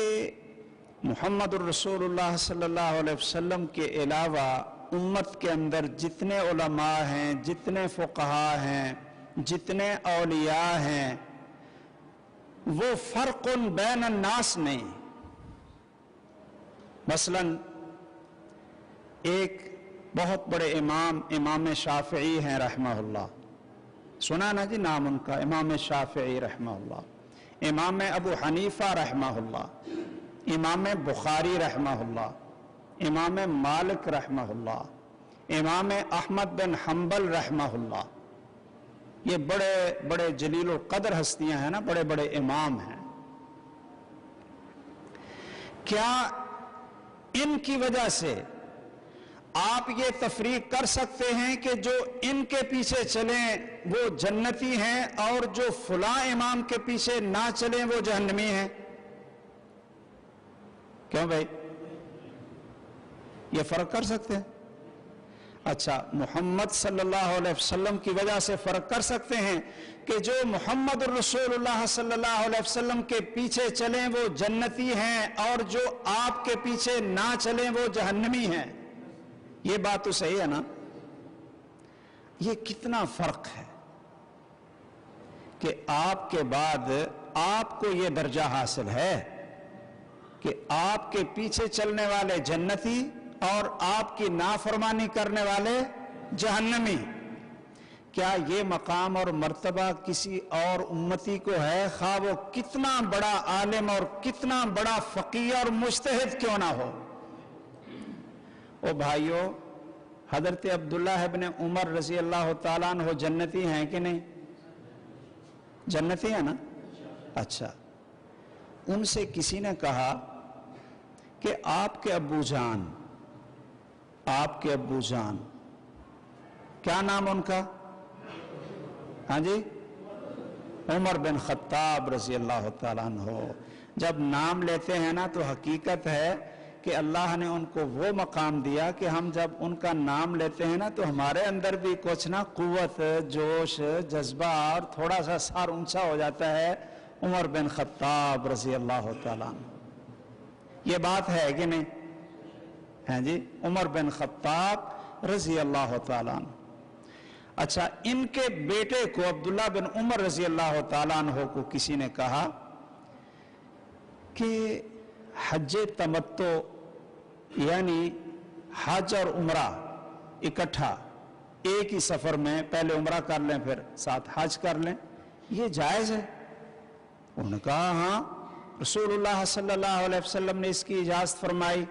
محمد الرسول اللہ صلی اللہ علیہ وسلم کے علاوہ امت کے اندر جتنے علماء ہیں، جتنے فقہاء ہیں، جتنے اولیاء ہیں، وہ فرق بین الناس نہیں۔ مثلا ایک بہت بڑے امام شافعی ہیں رحمہ اللہ، سنا نا جی نام ان کا، امام شافعی رحمہ اللہ، امام ابو حنیفہ رحمہ اللہ، امام بخاری رحمہ اللہ، امام مالک رحمہ اللہ، امام احمد بن حنبل رحمہ اللہ، یہ بڑے بڑے جلیل القدر ہستیاں ہیں نا، بڑے بڑے امام ہیں۔ کیا ان کی وجہ سے آپ یہ تفریق کر سکتے ہیں کہ جو ان کے پیچھے چلیں وہ جنتی ہیں اور جو فلاں امام کے پیچھے نہ چلیں وہ جہنمی ہیں؟ کیوں بھائی یہ فرق کر سکتے ہیں؟ اچھا، محمد صلی اللہ علیہ وسلم کی وجہ سے فرق کر سکتے ہیں کہ جو محمد الرسول اللہ صلی اللہ علیہ وسلم کے پیچھے چلیں وہ جنتی ہیں اور جو آپ کے پیچھے نہ چلیں وہ جہنمی ہیں؟ یہ بات تو صحیح ہے نا؟ یہ کتنا فرق ہے کہ آپ کے بعد آپ کو یہ درجہ حاصل ہے کہ آپ کے پیچھے چلنے والے جنتی اور آپ کی نافرمانی کرنے والے جہنمی۔ کیا یہ مقام اور مرتبہ کسی اور امتی کو ہے، خواہ وہ کتنا بڑا عالم اور کتنا بڑا فقیہ اور مجتہد کیوں نہ ہو؟ او بھائیو، حضرت عبداللہ ابن عمر رضی اللہ تعالیٰ عنہ جنتی ہیں کہ نہیں؟ جنتی ہیں نا؟ اچھا، ان سے کسی نے کہا کہ آپ کے ابو جان کیا نام ان کا؟ ہاں جی، عمر بن خطاب رضی اللہ تعالیٰ عنہ۔ جب نام لیتے ہیں نا تو حقیقت ہے کہ اللہ نے ان کو وہ مقام دیا کہ ہم جب ان کا نام لیتے ہیں نا تو ہمارے اندر بھی کچھ نہ قوت، جوش، جذبہ اور تھوڑا سا سر اونچا ہو جاتا ہے۔ عمر بن خطاب رضی اللہ تعالیٰ عنہ، یہ بات ہے کہ نہیں؟ ہیں جی، عمر بن خطاب رضی اللہ تعالیٰ عنہ۔ اچھا، ان کے بیٹے کو عبداللہ بن عمر رضی اللہ تعالیٰ عنہ کو کسی نے کہا کہ حج تمتع یعنی حج اور عمرہ اکٹھا ایک ہی سفر میں، پہلے عمرہ کر لیں پھر ساتھ حج کر لیں، یہ جائز ہے؟ انہوں نے کہا ہاں، رسول اللہ صلی اللہ علیہ وسلم نے اس کی اجازت فرمائی۔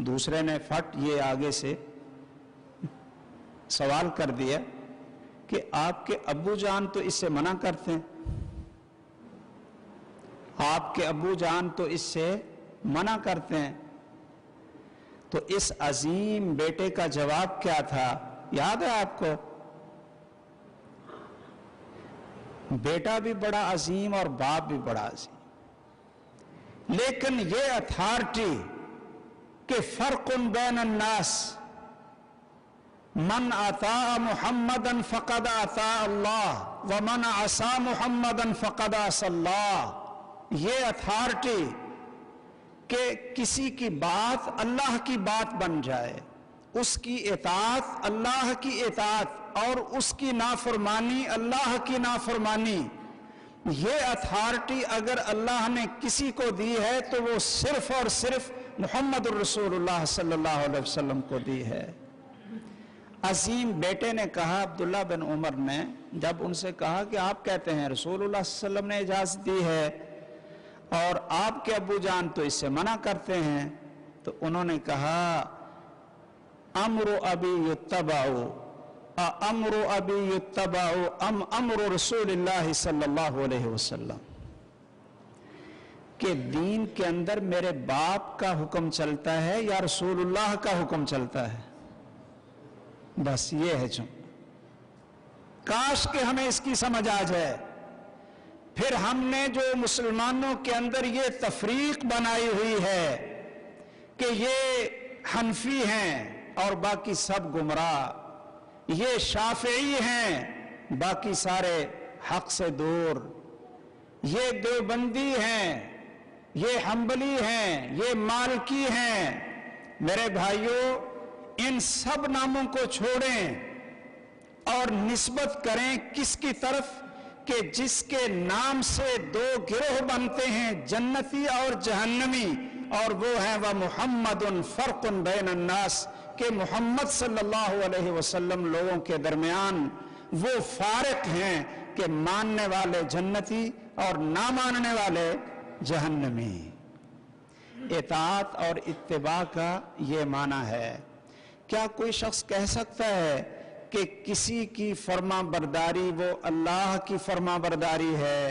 دوسرے نے فٹ یہ آگے سے سوال کر دیا کہ آپ کے ابو جان تو اس سے منع کرتے ہیں، آپ کے ابو جان تو اس سے منع کرتے ہیں، تو اس عظیم بیٹے کا جواب کیا تھا یاد ہے آپ کو؟ بیٹا بھی بڑا عظیم اور باپ بھی بڑا عظیم، لیکن یہ اتھارٹی کہ فرق بین الناس، من اطاع محمدا فقد اطاع اللہ ومن عصى محمدا فقد عصى اللہ، یہ اتھارٹی کہ کسی کی بات اللہ کی بات بن جائے، اس کی اطاعت اللہ کی اطاعت اور اس کی نافرمانی اللہ کی نافرمانی، یہ اتھارٹی اگر اللہ نے کسی کو دی ہے تو وہ صرف اور صرف محمد الرسول اللہ صلی اللہ علیہ وسلم کو دی ہے۔ عظیم بیٹے نے کہا، عبداللہ بن عمر نے جب ان سے کہا کہ آپ کہتے ہیں رسول اللہ صلی اللہ علیہ وسلم نے اجازت دی ہے اور آپ کے ابو جان تو اس سے منع کرتے ہیں، تو انہوں نے کہا امر ابی یتبع امر ابی یتبع ام امر رسول اللہ صلی اللہ علیہ وسلم، کہ دین کے اندر میرے باپ کا حکم چلتا ہے یا رسول اللہ کا حکم چلتا ہے، بس یہ ہے جو کاش کہ ہمیں اس کی سمجھ آ جائے۔ پھر ہم نے جو مسلمانوں کے اندر یہ تفریق بنائی ہوئی ہے کہ یہ حنفی ہیں اور باقی سب گمراہ، یہ شافعی ہیں باقی سارے حق سے دور، یہ دیوبندی ہیں، یہ حنبلی ہیں، یہ مالکی ہیں، میرے بھائیوں ان سب ناموں کو چھوڑیں اور نسبت کریں کس کی طرف کہ جس کے نام سے دو گروہ بنتے ہیں جنتی اور جہنمی، اور وہ ہیں وَمُحَمَّدٌ فَرْقٌ بَيْنَ النَّاسِ، کہ محمد صلی اللہ علیہ وسلم لوگوں کے درمیان وہ فارق ہیں کہ ماننے والے جنتی اور نہ ماننے والے جہنمی۔ اطاعت اور اتباع کا یہ معنی ہے۔ کیا کوئی شخص کہہ سکتا ہے کہ کسی کی فرما برداری وہ اللہ کی فرما برداری ہے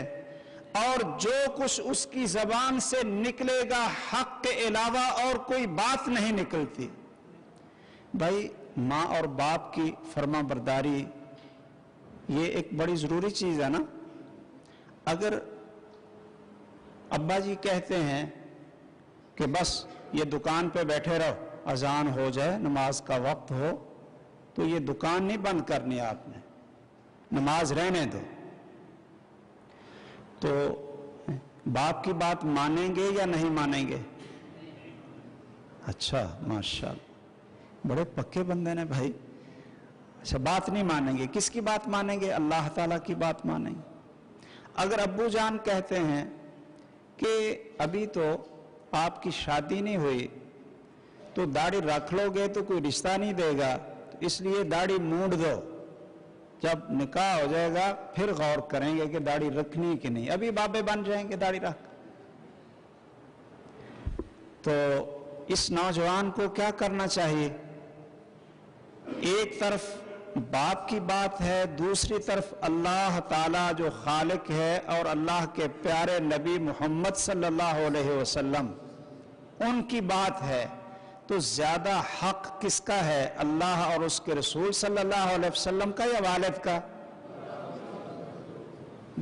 اور جو کچھ اس کی زبان سے نکلے گا حق کے علاوہ اور کوئی بات نہیں نکلتی؟ بھائی ماں اور باپ کی فرما برداری یہ ایک بڑی ضروری چیز ہے نا۔ اگر ابا جی کہتے ہیں کہ بس یہ دکان پہ بیٹھے رہو، اذان ہو جائے نماز کا وقت ہو، تو یہ دکان نہیں بند کرنی آپ نے، نماز رہنے دو، تو باپ کی بات مانیں گے یا نہیں مانیں گے؟ اچھا ماشاءاللہ، بڑے پکے بندے نے بھائی۔ اچھا بات نہیں مانیں گے، کس کی بات مانیں گے؟ اللہ تعالیٰ کی بات مانیں گے۔ اگر ابو جان کہتے ہیں کہ ابھی تو آپ کی شادی نہیں ہوئی تو داڑھی رکھ لو گے تو کوئی رشتہ نہیں دے گا، تو اس لیے داڑھی مونڈ دو، جب نکاح ہو جائے گا پھر غور کریں گے کہ داڑھی رکھنی کہ نہیں، ابھی بابے بن جائیں گے داڑھی رکھ۔ تو اس نوجوان کو کیا کرنا چاہیے؟ ایک طرف باپ کی بات ہے، دوسری طرف اللہ تعالیٰ جو خالق ہے اور اللہ کے پیارے نبی محمد صلی اللہ علیہ وسلم ان کی بات ہے، تو زیادہ حق کس کا ہے؟ اللہ اور اس کے رسول صلی اللہ علیہ وسلم کا یا والد کا؟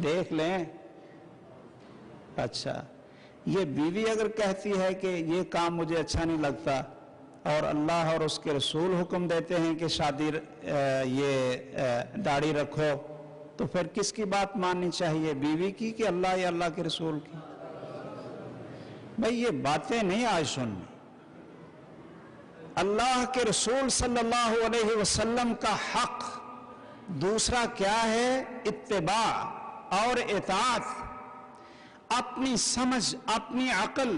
دیکھ لیں۔ اچھا یہ بیوی اگر کہتی ہے کہ یہ کام مجھے اچھا نہیں لگتا اور اللہ اور اس کے رسول حکم دیتے ہیں کہ شادی یہ داڑھی رکھو، تو پھر کس کی بات ماننی چاہیے، بیوی کی کہ اللہ یا اللہ کے رسول کی؟ بھئی یہ باتیں نہیں آج سننی۔ اللہ کے رسول صلی اللہ علیہ وسلم کا حق دوسرا کیا ہے؟ اتباع اور اطاعت۔ اپنی سمجھ، اپنی عقل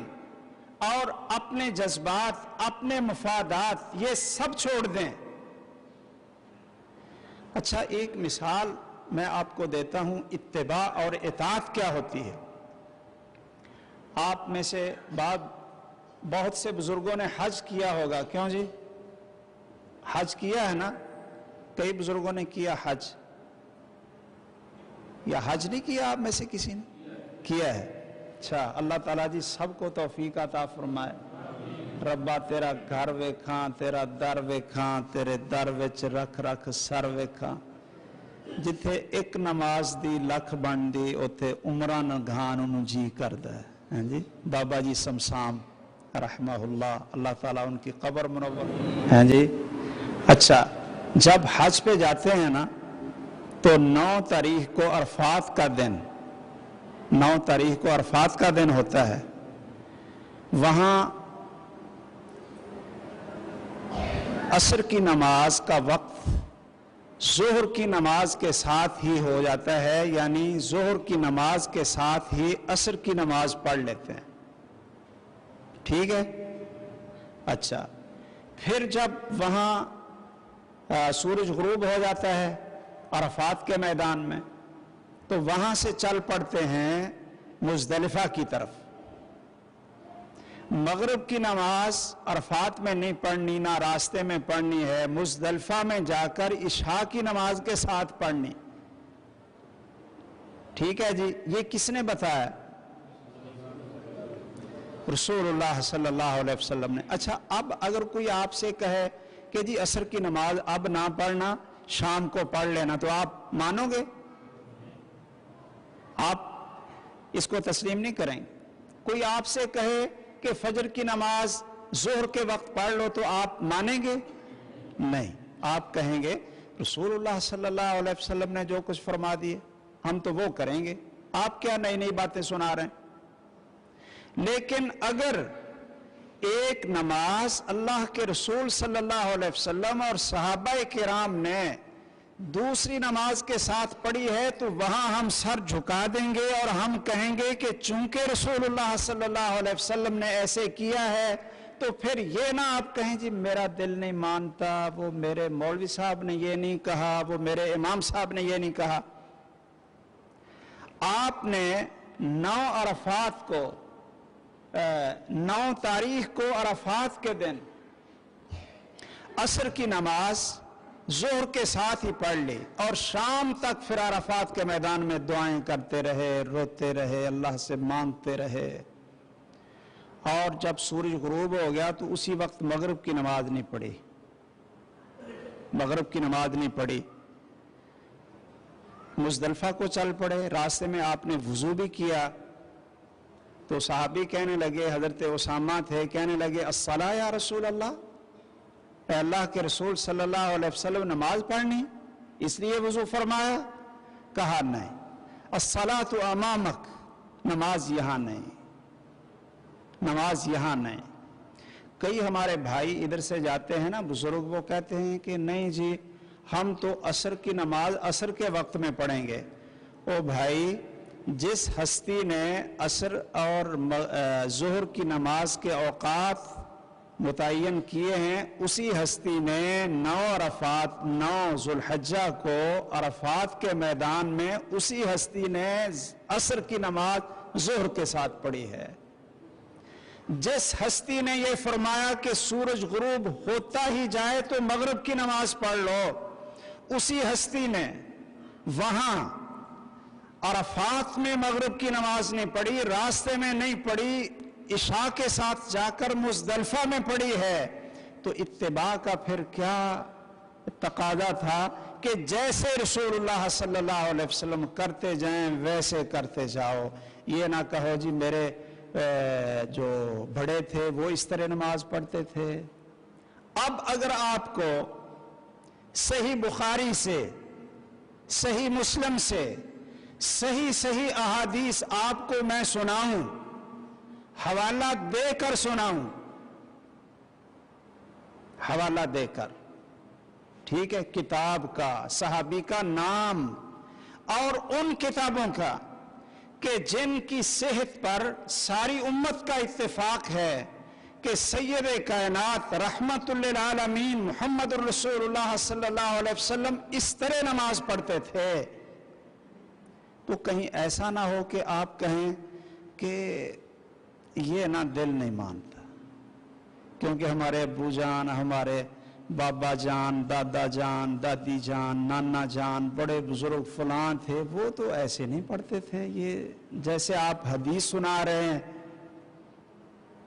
اور اپنے جذبات، اپنے مفادات یہ سب چھوڑ دیں۔ اچھا ایک مثال میں آپ کو دیتا ہوں، اتباع اور اطاعت کیا ہوتی ہے۔ آپ میں سے بہت سے بزرگوں نے حج کیا ہوگا، کیوں جی؟ حج کیا ہے نا؟ کئی بزرگوں نے کیا حج، یا حج نہیں کیا آپ میں سے کسی نے؟ کیا ہے۔ اچھا اللہ تعالیٰ جی سب کو توفیق عطا فرمائے۔ ربا تیرا گھر ویکھاں، تیرا در ویکھاں، تیرے در وچ رکھ رکھ سر ویکھاں، جتھے ایک نماز دی لکھ بن دی اوتھے عمرہ نگھان انہوں جی کردا ہے۔ جی بابا جی سمسام رحمہ اللہ، اللہ تعالیٰ ان کی قبر منور ہے جی۔ اچھا جب حج پہ جاتے ہیں نا تو 9 تاریخ کو عرفات کا دن، 9 تاریخ کو عرفات کا دن ہوتا ہے، وہاں عصر کی نماز کا وقت ظہر کی نماز کے ساتھ ہی ہو جاتا ہے، یعنی ظہر کی نماز کے ساتھ ہی عصر کی نماز پڑھ لیتے ہیں، ٹھیک ہے؟ اچھا، پھر جب وہاں سورج غروب ہو جاتا ہے عرفات کے میدان میں، تو وہاں سے چل پڑتے ہیں مزدلفہ کی طرف۔ مغرب کی نماز عرفات میں نہیں پڑھنی، نہ راستے میں پڑھنی ہے، مزدلفہ میں جا کر عشاء کی نماز کے ساتھ پڑھنی، ٹھیک ہے جی؟ یہ کس نے بتایا؟ رسول اللہ صلی اللہ علیہ وسلم نے۔ اچھا، اب اگر کوئی آپ سے کہے کہ جی عصر کی نماز اب نہ پڑھنا، شام کو پڑھ لینا، تو آپ مانو گے؟ آپ اس کو تسلیم نہیں کریں گے؟ کوئی آپ سے کہے کہ فجر کی نماز ظہر کے وقت پڑھ لو، تو آپ مانیں گے؟ نہیں، آپ کہیں گے رسول اللہ صلی اللہ علیہ وسلم نے جو کچھ فرما دیے ہم تو وہ کریں گے، آپ کیا نئی نئی باتیں سنا رہے ہیں؟ لیکن اگر ایک نماز اللہ کے رسول صلی اللہ علیہ وسلم اور صحابہ کرام نے دوسری نماز کے ساتھ پڑھی ہے، تو وہاں ہم سر جھکا دیں گے اور ہم کہیں گے کہ چونکہ رسول اللہ صلی اللہ علیہ وسلم نے ایسے کیا ہے، تو پھر یہ نہ آپ کہیں جی میرا دل نہیں مانتا، وہ میرے مولوی صاحب نے یہ نہیں کہا، وہ میرے امام صاحب نے یہ نہیں کہا۔ آپ نے 9 عرفات کو 9 تاریخ کو عرفات کے دن عصر کی نماز ظہر کے ساتھ ہی پڑھ لی، اور شام تک پھر عرفات کے میدان میں دعائیں کرتے رہے، روتے رہے، اللہ سے مانگتے رہے، اور جب سورج غروب ہو گیا تو اسی وقت مغرب کی نماز نہیں پڑھی، مغرب کی نماز نہیں پڑھی، مزدلفہ کو چل پڑے۔ راستے میں آپ نے وضو بھی کیا، تو صحابی کہنے لگے، حضرت اسامہ تھے، کہنے لگے الصلاۃ یا رسول اللہ، اے اللہ کے رسول صلی اللہ علیہ وسلم نماز پڑھنی اس لیے وضو فرمایا؟ کہا نہیں، الصلاۃ امامک، نماز یہاں نہیں، نماز یہاں نہیں۔ کئی ہمارے بھائی ادھر سے جاتے ہیں نا بزرگ، وہ کہتے ہیں کہ نہیں جی ہم تو عصر کی نماز عصر کے وقت میں پڑھیں گے۔ او بھائی، جس ہستی نے عصر اور ظہر کی نماز کے اوقات متعین کیے ہیں، اسی ہستی نے 9 عرفات 9 ذوالحجہ کو عرفات کے میدان میں اسی ہستی نے عصر کی نماز ظہر کے ساتھ پڑھی ہے۔ جس ہستی نے یہ فرمایا کہ سورج غروب ہوتا ہی جائے تو مغرب کی نماز پڑھ لو، اسی ہستی نے وہاں عرفات میں مغرب کی نماز نہیں پڑھی، راستے میں نہیں پڑھی، عشاء کے ساتھ جا کر مزدلفہ میں پڑھی ہے، تو اتباع کا پھر کیا تقاضا تھا کہ جیسے رسول اللہ صلی اللہ علیہ وسلم کرتے جائیں ویسے کرتے جاؤ۔ یہ نہ کہو جی میرے جو بڑے تھے وہ اس طرح نماز پڑھتے تھے۔ اب اگر آپ کو صحیح بخاری سے، صحیح مسلم سے صحیح احادیث آپ کو میں سناؤں، حوالہ دے کر سناؤں، حوالہ دے کر، ٹھیک ہے، کتاب کا، صحابی کا نام، اور ان کتابوں کا کہ جن کی صحت پر ساری امت کا اتفاق ہے کہ سید کائنات رحمت للعالمین محمد الرسول اللہ صلی اللہ علیہ وسلم اس طرح نماز پڑھتے تھے، تو کہیں ایسا نہ ہو کہ آپ کہیں کہ یہ نہ دل نہیں مانتا، کیونکہ ہمارے ابو جان، ہمارے بابا جان، دادا جان، دادی جان، نانا جان، بڑے بزرگ فلاں تھے، وہ تو ایسے نہیں پڑھتے تھے، یہ جیسے آپ حدیث سنا رہے ہیں،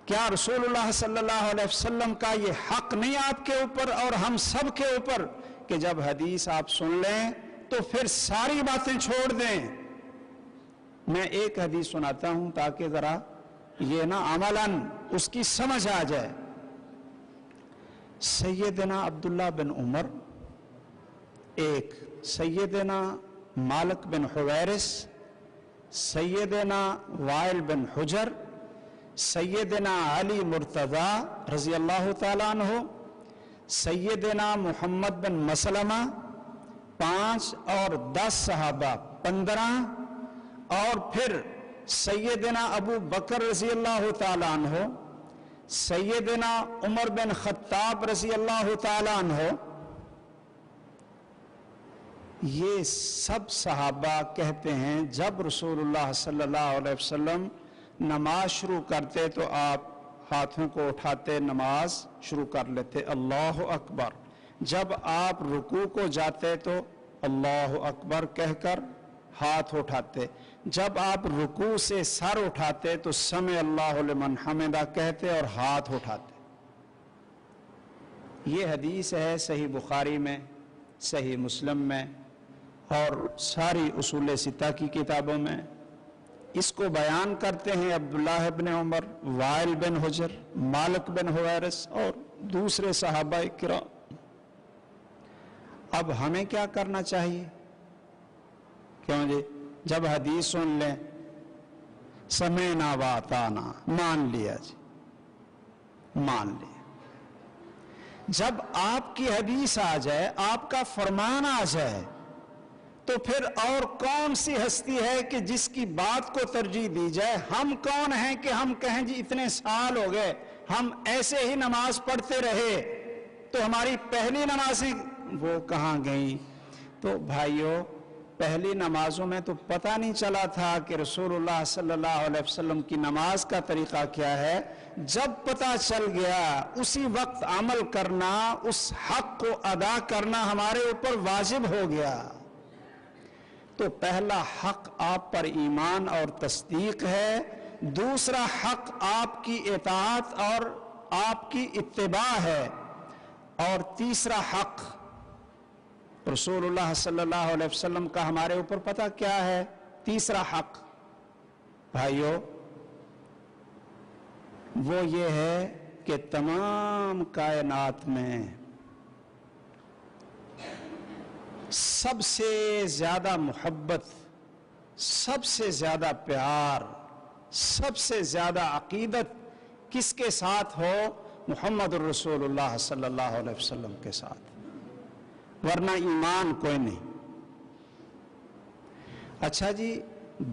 کیا رسول اللہ صلی اللہ علیہ وسلم کا یہ حق نہیں آپ کے اوپر اور ہم سب کے اوپر کہ جب حدیث آپ سن لیں تو پھر ساری باتیں چھوڑ دیں؟ میں ایک حدیث سناتا ہوں تاکہ ذرا یہ نا عملاً اس کی سمجھ آ جائے۔ سیدنا عبداللہ بن عمر، ایک سیدنا مالک بن حویرث، سیدنا وائل بن حجر، سیدنا علی مرتضی رضی اللہ تعالیٰ عنہ، سیدنا محمد بن مسلمہ، 5 اور 10 صحابہ 15 اور پھر سیدنا ابو بکر رضی اللہ تعالیٰ عنہ، سیدنا عمر بن خطاب رضی اللہ تعالیٰ عنہ، یہ سب صحابہ کہتے ہیں جب رسول اللہ صلی اللہ علیہ وسلم نماز شروع کرتے تو آپ ہاتھوں کو اٹھاتے نماز شروع کر لیتے، اللہ اکبر۔ جب آپ رکوع کو جاتے تو اللہ اکبر کہہ کر ہاتھ اٹھاتے، جب آپ رکوع سے سر اٹھاتے تو سمع اللہ لمن حمدہ کہتے اور ہاتھ اٹھاتے۔ یہ حدیث ہے صحیح بخاری میں، صحیح مسلم میں اور ساری اصول ستہ کی کتابوں میں۔ اس کو بیان کرتے ہیں عبداللہ بن عمر، وائل بن حجر، مالک بن حویرث اور دوسرے صحابہ کرام۔ اب ہمیں کیا کرنا چاہیے؟ کیوں جی؟ جب حدیث سن لیں سمعنا واطعنا، مان لیا جی، مان لیا۔ جب آپ کی حدیث آ جائے، آپ کا فرمان آ جائے، تو پھر اور کون سی ہستی ہے کہ جس کی بات کو ترجیح دی جائے؟ ہم کون ہیں کہ ہم کہیں جی اتنے سال ہو گئے ہم ایسے ہی نماز پڑھتے رہے تو ہماری پہلی نمازیں وہ کہاں گئیں؟ تو بھائیوں، پہلی نمازوں میں تو پتہ نہیں چلا تھا کہ رسول اللہ صلی اللہ علیہ وسلم کی نماز کا طریقہ کیا ہے۔ جب پتہ چل گیا اسی وقت عمل کرنا، اس حق کو ادا کرنا ہمارے اوپر واجب ہو گیا۔ تو پہلا حق آپ پر ایمان اور تصدیق ہے، دوسرا حق آپ کی اطاعت اور آپ کی اتباع ہے، اور تیسرا حق رسول اللہ صلی اللہ علیہ وسلم کا ہمارے اوپر پتہ کیا ہے؟ تیسرا حق بھائیو وہ یہ ہے کہ تمام کائنات میں سب سے زیادہ محبت، سب سے زیادہ پیار، سب سے زیادہ عقیدت کس کے ساتھ ہو؟ محمد الرسول اللہ صلی اللہ علیہ وسلم کے ساتھ، ورنہ ایمان کوئی نہیں۔ اچھا جی،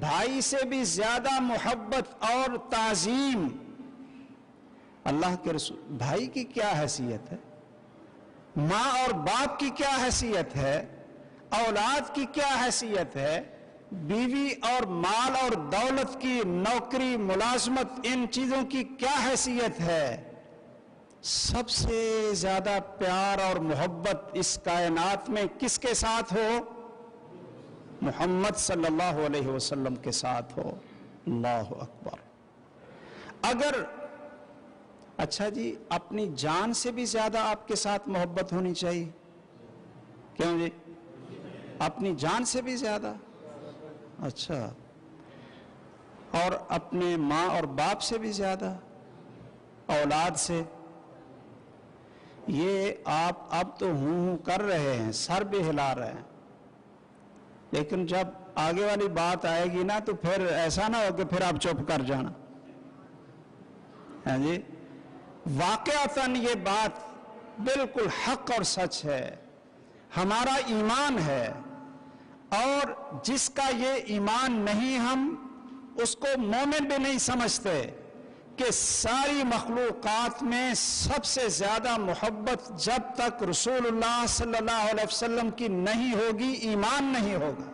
بھائی سے بھی زیادہ محبت اور تعظیم اللہ کے رسول، بھائی کی کیا حیثیت ہے؟ ماں اور باپ کی کیا حیثیت ہے؟ اولاد کی کیا حیثیت ہے؟ بیوی اور مال اور دولت کی، نوکری، ملازمت، ان چیزوں کی کیا حیثیت ہے؟ سب سے زیادہ پیار اور محبت اس کائنات میں کس کے ساتھ ہو؟ محمد صلی اللہ علیہ وسلم کے ساتھ ہو۔ اللہ اکبر۔ اگر اچھا جی، اپنی جان سے بھی زیادہ آپ کے ساتھ محبت ہونی چاہیے، کیوں جی؟ اپنی جان سے بھی زیادہ؟ اچھا، اور اپنے ماں اور باپ سے بھی زیادہ، اولاد سے؟ یہ آپ اب تو ہوں کر رہے ہیں، سر بھی ہلا رہے ہیں، لیکن جب آگے والی بات آئے گی نا تو پھر ایسا نہ ہو کہ پھر آپ چپ کر جانا۔ ہاں جی، واقعتاً یہ بات بالکل حق اور سچ ہے، ہمارا ایمان ہے، اور جس کا یہ ایمان نہیں ہم اس کو مومن بھی نہیں سمجھتے کہ ساری مخلوقات میں سب سے زیادہ محبت جب تک رسول اللہ صلی اللہ علیہ وسلم کی نہیں ہوگی، ایمان نہیں ہوگا۔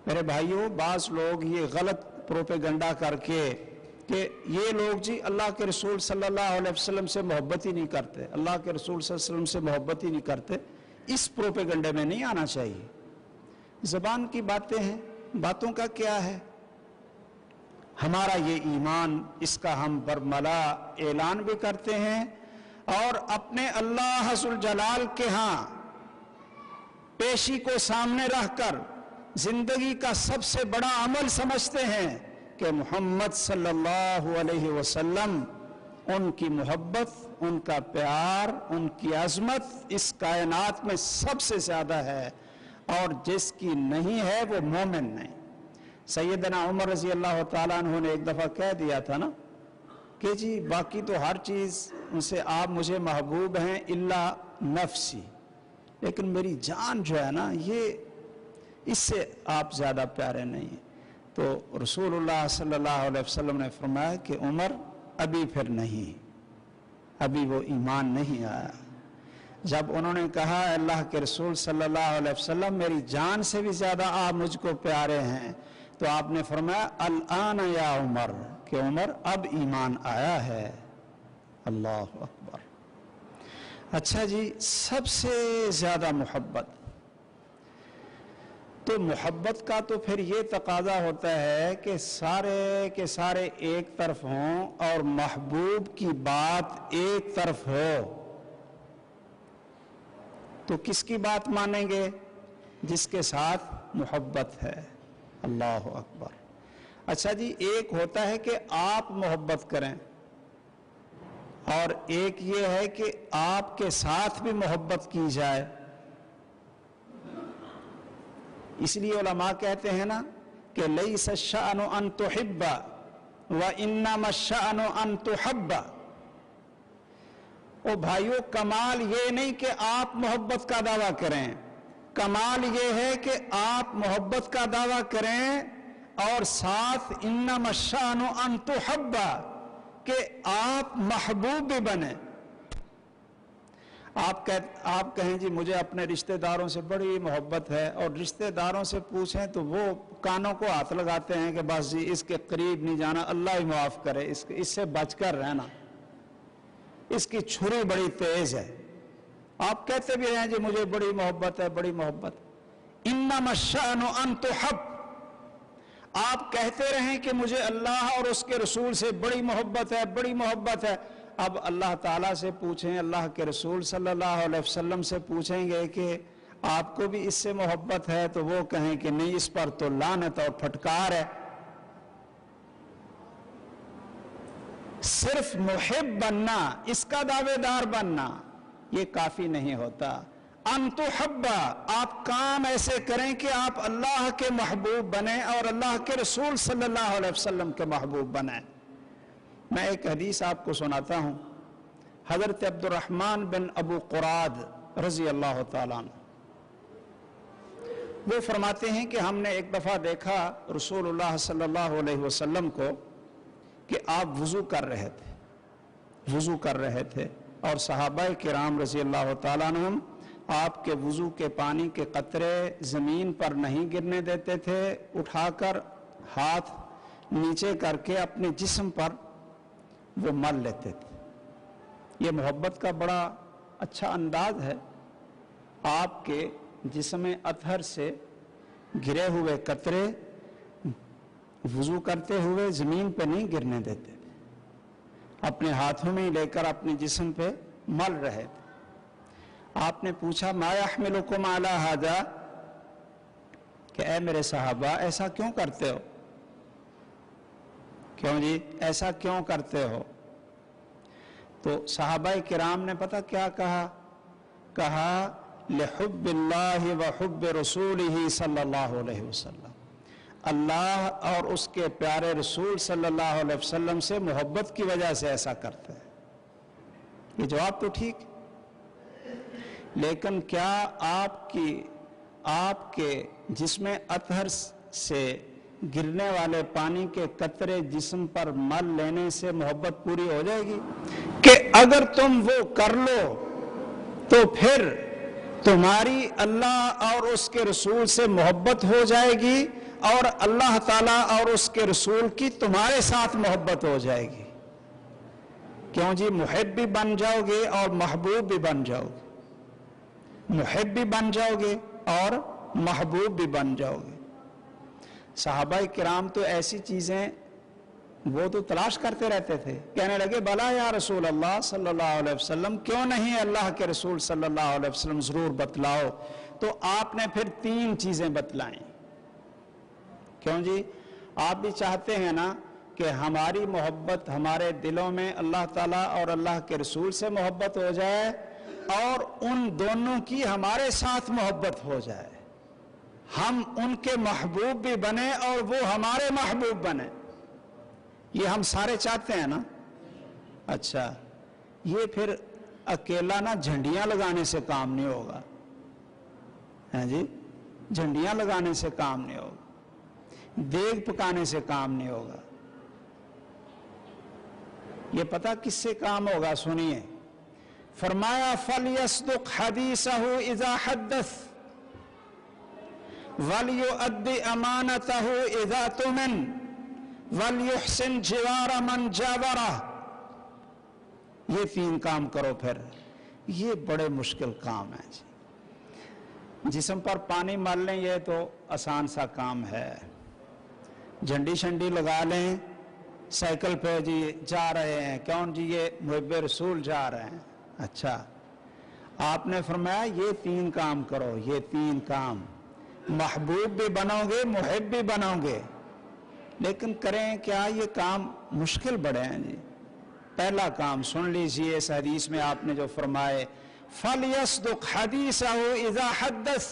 میرے بھائیوں، بعض لوگ یہ غلط پروپیگنڈا کر کے کہ یہ لوگ جی اللہ کے رسول صلی اللہ علیہ وسلم سے محبت ہی نہیں کرتے، اللہ کے رسول صلی اللہ علیہ وسلم سے محبت ہی نہیں کرتے، اس پروپیگنڈے میں نہیں آنا چاہیے۔ زبان کی باتیں ہیں، باتوں کا کیا ہے؟ ہمارا یہ ایمان، اس کا ہم برملا اعلان بھی کرتے ہیں، اور اپنے اللہ ذوالجلال کے ہاں پیشی کو سامنے رکھ کر زندگی کا سب سے بڑا عمل سمجھتے ہیں کہ محمد صلی اللہ علیہ وسلم، ان کی محبت، ان کا پیار، ان کی عظمت اس کائنات میں سب سے زیادہ ہے، اور جس کی نہیں ہے وہ مومن نہیں۔ سیدنا عمر رضی اللہ تعالیٰ عنہ نے ایک دفعہ کہہ دیا تھا نا کہ جی باقی تو ہر چیز ان سے آپ مجھے محبوب ہیں الا نفسی، لیکن میری جان جو ہے نا یہ اس سے آپ زیادہ پیارے نہیں ہیں. تو رسول اللہ صلی اللہ علیہ وسلم نے فرمایا کہ عمر ابھی پھر نہیں، ابھی وہ ایمان نہیں آیا. جب انہوں نے کہا اللہ کے رسول صلی اللہ علیہ وسلم میری جان سے بھی زیادہ آپ مجھ کو پیارے ہیں، تو آپ نے فرمایا الآن یا عمر، کہ عمر اب ایمان آیا ہے. اللہ اکبر. اچھا جی، سب سے زیادہ محبت، تو محبت کا تو پھر یہ تقاضا ہوتا ہے کہ سارے کے سارے ایک طرف ہوں اور محبوب کی بات ایک طرف ہو. تو کس کی بات مانیں گے؟ جس کے ساتھ محبت ہے. اللہ اکبر. اچھا جی، ایک ہوتا ہے کہ آپ محبت کریں، اور ایک یہ ہے کہ آپ کے ساتھ بھی محبت کی جائے. اس لیے علماء کہتے ہیں نا کہ لیس الشأن ان تحب وانما الشأن ان تحب. او بھائیو، کمال یہ نہیں کہ آپ محبت کا دعویٰ کریں، کمال یہ ہے کہ آپ محبت کا دعویٰ کریں اور ساتھ انما الشأن ان تحب، کہ آپ محبوب بھی بنیں. آپ کہیں جی مجھے اپنے رشتہ داروں سے بڑی محبت ہے، اور رشتہ داروں سے پوچھیں تو وہ کانوں کو ہاتھ لگاتے ہیں کہ بس جی اس کے قریب نہیں جانا، اللہ ہی معاف کرے، اس سے بچ کر رہنا، اس کی چھری بڑی تیز ہے. آپ کہتے بھی ہیں جی مجھے بڑی محبت ہے، بڑی محبت. انما الشأن ان تحب، آپ کہتے رہیں کہ مجھے اللہ اور اس کے رسول سے بڑی محبت ہے، بڑی محبت ہے. اب اللہ تعالیٰ سے پوچھیں، اللہ کے رسول صلی اللہ علیہ وسلم سے پوچھیں گے کہ آپ کو بھی اس سے محبت ہے، تو وہ کہیں کہ نہیں، اس پر تو لعنت اور پھٹکار ہے. صرف محب بننا، اس کا دعوے دار بننا، یہ کافی نہیں ہوتا. ان تحب، آپ کام ایسے کریں کہ آپ اللہ کے محبوب بنیں اور اللہ کے رسول صلی اللہ علیہ وسلم کے محبوب بنیں. میں ایک حدیث آپ کو سناتا ہوں. حضرت عبد الرحمن بن ابو قراد رضی اللہ تعالیٰ عنہ، وہ فرماتے ہیں کہ ہم نے ایک دفعہ دیکھا رسول اللہ صلی اللہ علیہ وسلم کو کہ آپ وضو کر رہے تھے اور صحابہ کرام رضی اللہ تعالیٰ عنہم آپ کے وضو کے پانی کے قطرے زمین پر نہیں گرنے دیتے تھے، اٹھا کر ہاتھ نیچے کر کے اپنے جسم پر وہ مل لیتے تھے. یہ محبت کا بڑا اچھا انداز ہے. آپ کے جسم اطہر سے گرے ہوئے قطرے وضو کرتے ہوئے زمین پہ نہیں گرنے دیتے تھے، اپنے ہاتھوں میں لے کر اپنے جسم پہ مل رہے تھے. آپ نے پوچھا ما یحملکم علی ھذا، کہ اے میرے صحابہ ایسا کیوں کرتے ہو؟ کیوں جی ایسا کیوں کرتے ہو؟ تو صحابہ کرام نے پتہ کیا کہا لحب اللہ و حب رسولہ صلی اللہ علیہ وسلم، اللہ اور اس کے پیارے رسول صلی اللہ علیہ وسلم سے محبت کی وجہ سے ایسا کرتے ہیں. یہ جواب تو ٹھیک، لیکن کیا آپ کے جسم اطہر سے گرنے والے پانی کے قطرے جسم پر مل لینے سے محبت پوری ہو جائے گی؟ کہ اگر تم وہ کر لو تو پھر تمہاری اللہ اور اس کے رسول سے محبت ہو جائے گی اور اللہ تعالیٰ اور اس کے رسول کی تمہارے ساتھ محبت ہو جائے گی. کیوں جی محب بھی بن جاؤ گے اور محبوب بھی بن جاؤ گے، محب بھی بن جاؤ گے اور محبوب بھی بن جاؤ گے. صحابہ کرام تو ایسی چیزیں وہ تو تلاش کرتے رہتے تھے، کہنے لگے بلا یا رسول اللہ صلی اللہ علیہ وسلم، کیوں نہیں اللہ کے رسول صلی اللہ علیہ وسلم ضرور بتلاؤ. تو آپ نے پھر 3 چیزیں بتلائیں. کیوں جی آپ بھی چاہتے ہیں نا کہ ہماری محبت ہمارے دلوں میں اللہ تعالیٰ اور اللہ کے رسول سے محبت ہو جائے اور ان دونوں کی ہمارے ساتھ محبت ہو جائے، ہم ان کے محبوب بھی بنے اور وہ ہمارے محبوب بنے. یہ ہم سارے چاہتے ہیں نا. اچھا، یہ پھر اکیلا نا جھنڈیاں لگانے سے کام نہیں ہوگا. ہیں جی، جھنڈیاں لگانے سے کام نہیں ہوگا، دیگ پکانے سے کام نہیں ہوگا. یہ پتہ کس سے کام ہوگا؟ سنیے، فرمایا فَلْيَصْدُقْ حَدِيثَهُ إِذَا حَدَّثَ وَلْيُؤَدِّ أَمَانَتَهُ إِذَا تُؤْمِنَ وَلْيُحْسِنْ جِوَارَ مَنْ جَاوَرَهُ. یہ 3 کام کرو. پھر یہ بڑے مشکل کام ہیں جی. جسم پر پانی مال لیں یہ تو آسان سا کام ہے، جھنڈی شنڈی لگا لیں، سائیکل پہ جی جا رہے ہیں، کون جی یہ محب رسول جا رہے ہیں. اچھا، آپ نے فرمایا یہ 3 کام کرو. یہ 3 کام محبوب بھی بنو گے، محب بھی بنو گے، لیکن کریں کیا؟ یہ کام مشکل بڑے ہیں جی. پہلا کام سن لیجئے اس حدیث میں آپ نے جو فرمائے فَلْيَصْدُقْ حَدِيثَهُ إِذَا حَدَّثَ،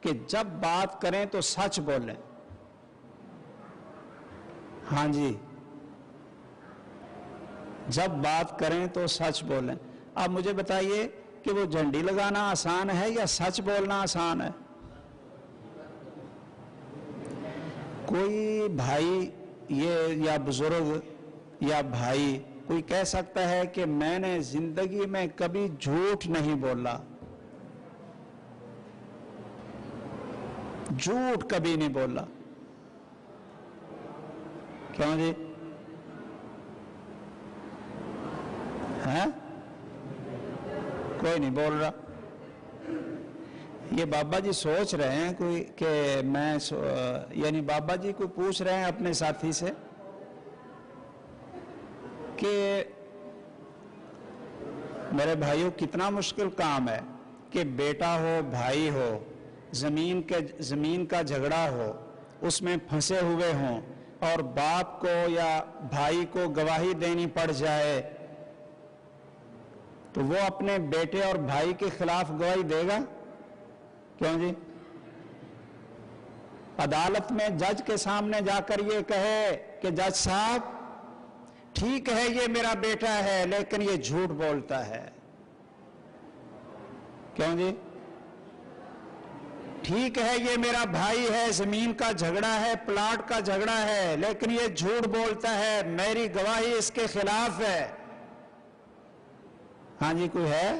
کہ جب بات کریں تو سچ بولیں. ہاں جی، جب بات کریں تو سچ بولیں. آپ مجھے بتائیے کہ وہ جھنڈی لگانا آسان ہے یا سچ بولنا آسان ہے؟ کوئی بھائی یہ یا بزرگ یا بھائی کوئی کہہ سکتا ہے کہ میں نے زندگی میں کبھی جھوٹ نہیں بولا، جھوٹ کبھی نہیں بولا. کیوں جی؟ ہیں؟ کوئی نہیں بول رہا. یہ بابا جی سوچ رہے ہیں کوئی کہ میں یعنی بابا جی کو پوچھ رہے ہیں اپنے ساتھی سے کہ میرے بھائیوں کتنا مشکل کام ہے کہ بیٹا ہو، بھائی ہو، زمین کا جھگڑا ہو، اس میں پھنسے ہوئے ہوں اور باپ کو یا بھائی کو گواہی دینی پڑ جائے تو وہ اپنے بیٹے اور بھائی کے خلاف گواہی دے گا؟ کیوں جی؟ عدالت میں جج کے سامنے جا کر یہ کہے کہ جج صاحب ٹھیک ہے یہ میرا بیٹا ہے لیکن یہ جھوٹ بولتا ہے. کیوں جی؟ ٹھیک ہے یہ میرا بھائی ہے، زمین کا جھگڑا ہے، پلاٹ کا جھگڑا ہے، لیکن یہ جھوٹ بولتا ہے، میری گواہی اس کے خلاف ہے. ہاں جی، کوئی ہے؟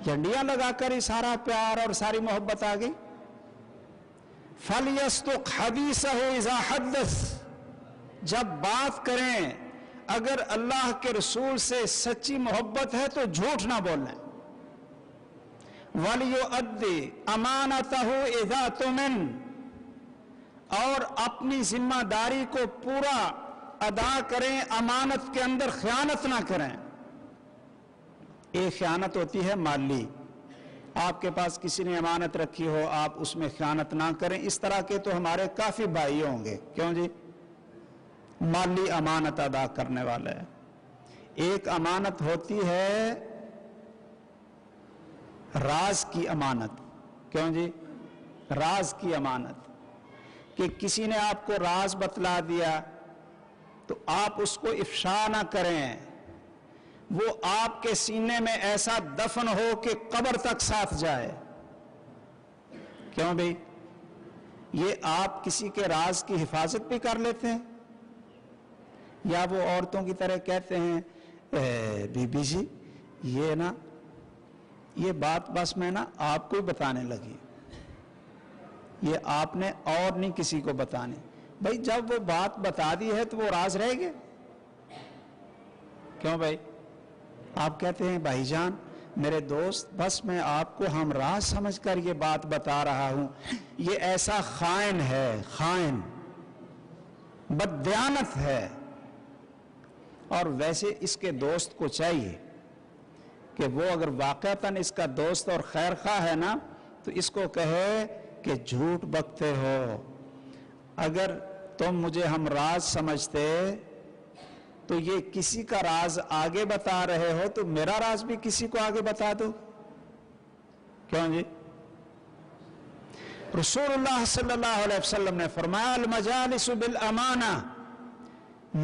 جھنڈیاں لگا کر ہی سارا پیار اور ساری محبت آ گئی. فَلْيَصْدُقْ حَدِيثَهُ إِذَا حَدَّثَ، جب بات کریں اگر اللہ کے رسول سے سچی محبت ہے تو جھوٹ نہ بولیں. وَلْيُؤَدِّ أَمَانَتَهُ إِذَا تُؤْمِنَ، اور اپنی ذمہ داری کو پورا ادا کریں، امانت کے اندر خیانت نہ کریں. ایک خیانت ہوتی ہے مالی، آپ کے پاس کسی نے امانت رکھی ہو آپ اس میں خیانت نہ کریں. اس طرح کے تو ہمارے کافی بھائی ہوں گے. کیوں جی؟ مالی امانت ادا کرنے والے. ایک امانت ہوتی ہے راز کی امانت. کیوں جی؟ راز کی امانت کہ کسی نے آپ کو راز بتلا دیا تو آپ اس کو افشا نہ کریں، وہ آپ کے سینے میں ایسا دفن ہو کہ قبر تک ساتھ جائے. کیوں بھائی؟ یہ آپ کسی کے راز کی حفاظت بھی کر لیتے ہیں یا وہ عورتوں کی طرح کہتے ہیں بی بی جی یہ نا یہ بات بس میں نا آپ کو ہی بتانے لگی، یہ آپ نے اور نہیں کسی کو بتانے. بھائی جب وہ بات بتا دی ہے تو وہ راز رہے گے. کیوں بھائی؟ آپ کہتے ہیں بھائی جان میرے دوست بس میں آپ کو ہم راز سمجھ کر یہ بات بتا رہا ہوں، یہ ایسا خائن ہے، خائن بددیانت ہے. اور ویسے اس کے دوست کو چاہیے کہ وہ اگر واقعتاً اس کا دوست اور خیر خواہ ہے نا تو اس کو کہے کہ جھوٹ بکتے ہو، اگر تم مجھے ہم راز سمجھتے تو یہ کسی کا راز آگے بتا رہے ہو تو میرا راز بھی کسی کو آگے بتا دو. کیوں جی؟ رسول اللہ صلی اللہ علیہ وسلم نے فرمایا المجالس بالامانہ،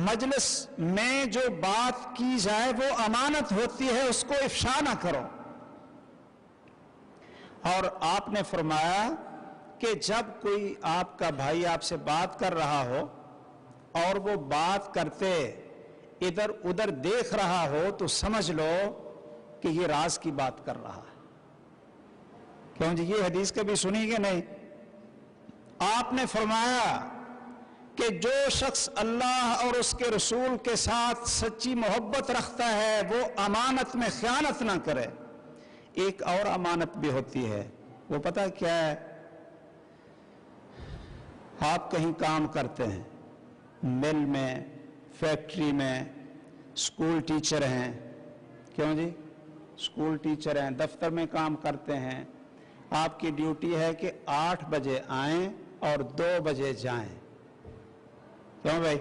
مجلس میں جو بات کی جائے وہ امانت ہوتی ہے، اس کو افشا نہ کرو. اور آپ نے فرمایا کہ جب کوئی آپ کا بھائی آپ سے بات کر رہا ہو اور وہ بات کرتے ادھر ادھر دیکھ رہا ہو تو سمجھ لو کہ یہ راز کی بات کر رہا ہے. کیوں جی؟ یہ حدیث کبھی سنی کہ نہیں؟ آپ نے فرمایا کہ جو شخص اللہ اور اس کے رسول کے ساتھ سچی محبت رکھتا ہے وہ امانت میں خیانت نہ کرے. ایک اور امانت بھی ہوتی ہے، وہ پتہ کیا ہے؟ آپ کہیں کام کرتے ہیں، مل میں، فیکٹری میں، اسکول ٹیچر ہیں. کیوں جی؟ اسکول ٹیچر ہیں، دفتر میں کام کرتے ہیں. آپ کی ڈیوٹی ہے کہ 8 بجے آئیں اور 2 بجے جائیں. کیوں بھائی؟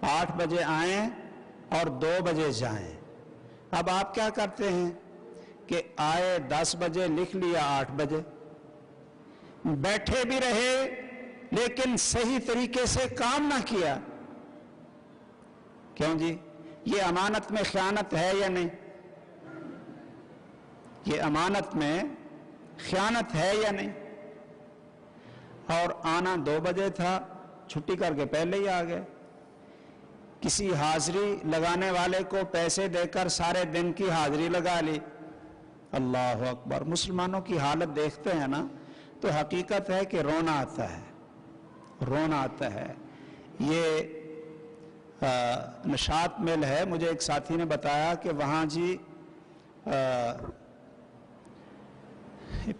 8 بجے آئیں اور 2 بجے جائیں. اب آپ کیا کرتے ہیں کہ آئے 10 بجے، لکھ لیا 8 بجے، بیٹھے بھی رہے لیکن صحیح طریقے سے کام نہ کیا. کیوں جی؟ یہ امانت میں خیانت ہے یا نہیں؟ یہ امانت میں خیانت ہے یا نہیں؟ اور آنا 2 بجے تھا، چھٹی کر کے پہلے ہی آ گئے. کسی حاضری لگانے والے کو پیسے دے کر سارے دن کی حاضری لگا لی. اللہ اکبر! مسلمانوں کی حالت دیکھتے ہیں نا تو حقیقت ہے کہ رونا آتا ہے، رونا آتا ہے. یہ نشاط مل ہے، مجھے ایک ساتھی نے بتایا کہ وہاں جی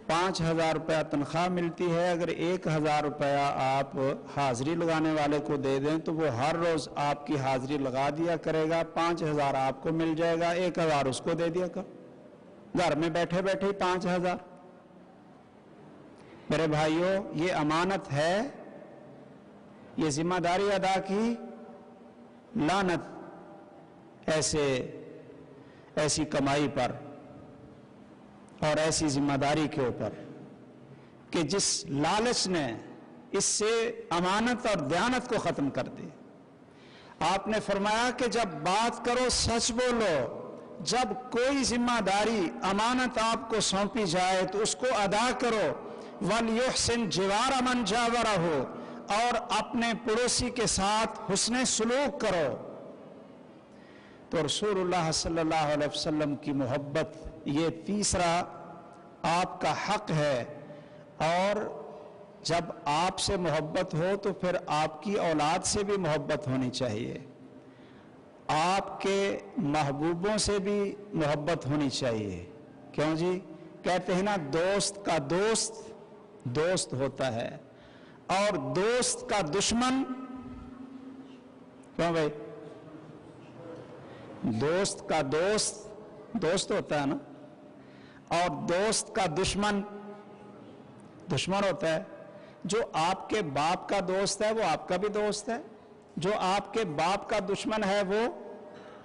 5,000 روپیہ تنخواہ ملتی ہے. اگر 1,000 روپیہ آپ حاضری لگانے والے کو دے دیں تو وہ ہر روز آپ کی حاضری لگا دیا کرے گا. 5,000 آپ کو مل جائے گا، 1,000 اس کو دے دیا کر. گھر میں بیٹھے بیٹھے ہی 5,000. میرے بھائیوں، یہ امانت ہے، یہ ذمہ داری ادا کی. لعنت ایسی کمائی پر اور ایسی ذمہ داری کے اوپر کہ جس لالچ نے اس سے امانت اور دیانت کو ختم کر دی. آپ نے فرمایا کہ جب بات کرو سچ بولو. جب کوئی ذمہ داری امانت آپ کو سونپی جائے تو اس کو ادا کرو. وَلْيُحْسِنْ جِوَارَ مَنْ جَاوَرَهُ، اور اپنے پڑوسی کے ساتھ حسن سلوک کرو. تو رسول اللہ صلی اللہ علیہ وسلم کی محبت یہ تیسرا آپ کا حق ہے. اور جب آپ سے محبت ہو تو پھر آپ کی اولاد سے بھی محبت ہونی چاہیے، آپ کے محبوبوں سے بھی محبت ہونی چاہیے. کیوں جی؟ کہتے ہیں نا دوست کا دوست دوست ہوتا ہے اور دوست کا دشمن. کیوں بھائی؟ دوست کا دوست دوست ہوتا ہے نا، اور دوست کا دشمن دشمن ہوتا ہے. جو آپ کے باپ کا دوست ہے وہ آپ کا بھی دوست ہے، جو آپ کے باپ کا دشمن ہے وہ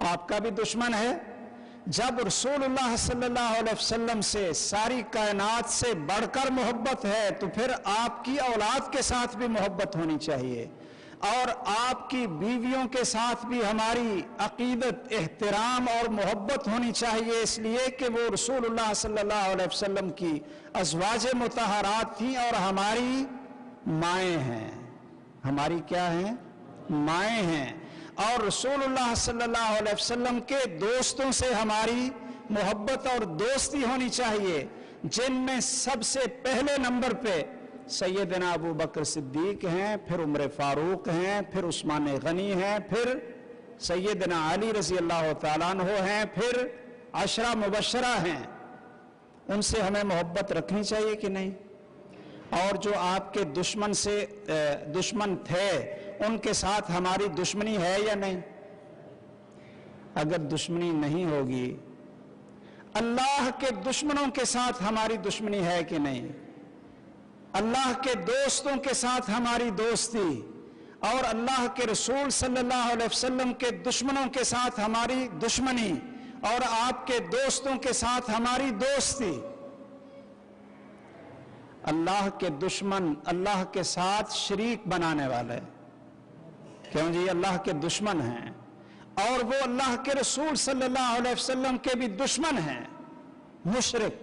آپ کا بھی دشمن ہے. جب رسول اللہ صلی اللہ علیہ وسلم سے ساری کائنات سے بڑھ کر محبت ہے تو پھر آپ کی اولاد کے ساتھ بھی محبت ہونی چاہیے، اور آپ کی بیویوں کے ساتھ بھی ہماری عقیدت، احترام اور محبت ہونی چاہیے، اس لیے کہ وہ رسول اللہ صلی اللہ علیہ وسلم کی ازواج مطہرات تھیں اور ہماری مائیں ہیں. ہماری کیا ہیں؟ مائیں ہیں. اور رسول اللہ صلی اللہ علیہ وسلم کے دوستوں سے ہماری محبت اور دوستی ہونی چاہیے، جن میں سب سے پہلے نمبر پہ سیدنا ابو بکر صدیق ہیں، پھر عمر فاروق ہیں، پھر عثمان غنی ہیں، پھر سیدنا علی رضی اللہ تعالیٰ عنہ ہیں، پھر 10 مبشرہ ہیں. ان سے ہمیں محبت رکھنی چاہیے کہ نہیں؟ اور جو آپ کے دشمن تھے ان کے ساتھ ہماری دشمنی ہے یا نہیں؟ اگر دشمنی نہیں ہوگی، اللہ کے دشمنوں کے ساتھ ہماری دشمنی ہے کہ نہیں؟ اللہ کے دوستوں کے ساتھ ہماری دوستی اور اللہ کے رسول صلی اللہ علیہ وسلم کے دشمنوں کے ساتھ ہماری دشمنی اور آپ کے دوستوں کے ساتھ ہماری دوستی. اللہ کے دشمن اللہ کے ساتھ شریک بنانے والے، کیوں جی؟ اللہ کے دشمن ہیں اور وہ اللہ کے رسول صلی اللہ علیہ وسلم کے بھی دشمن ہیں، مشرک.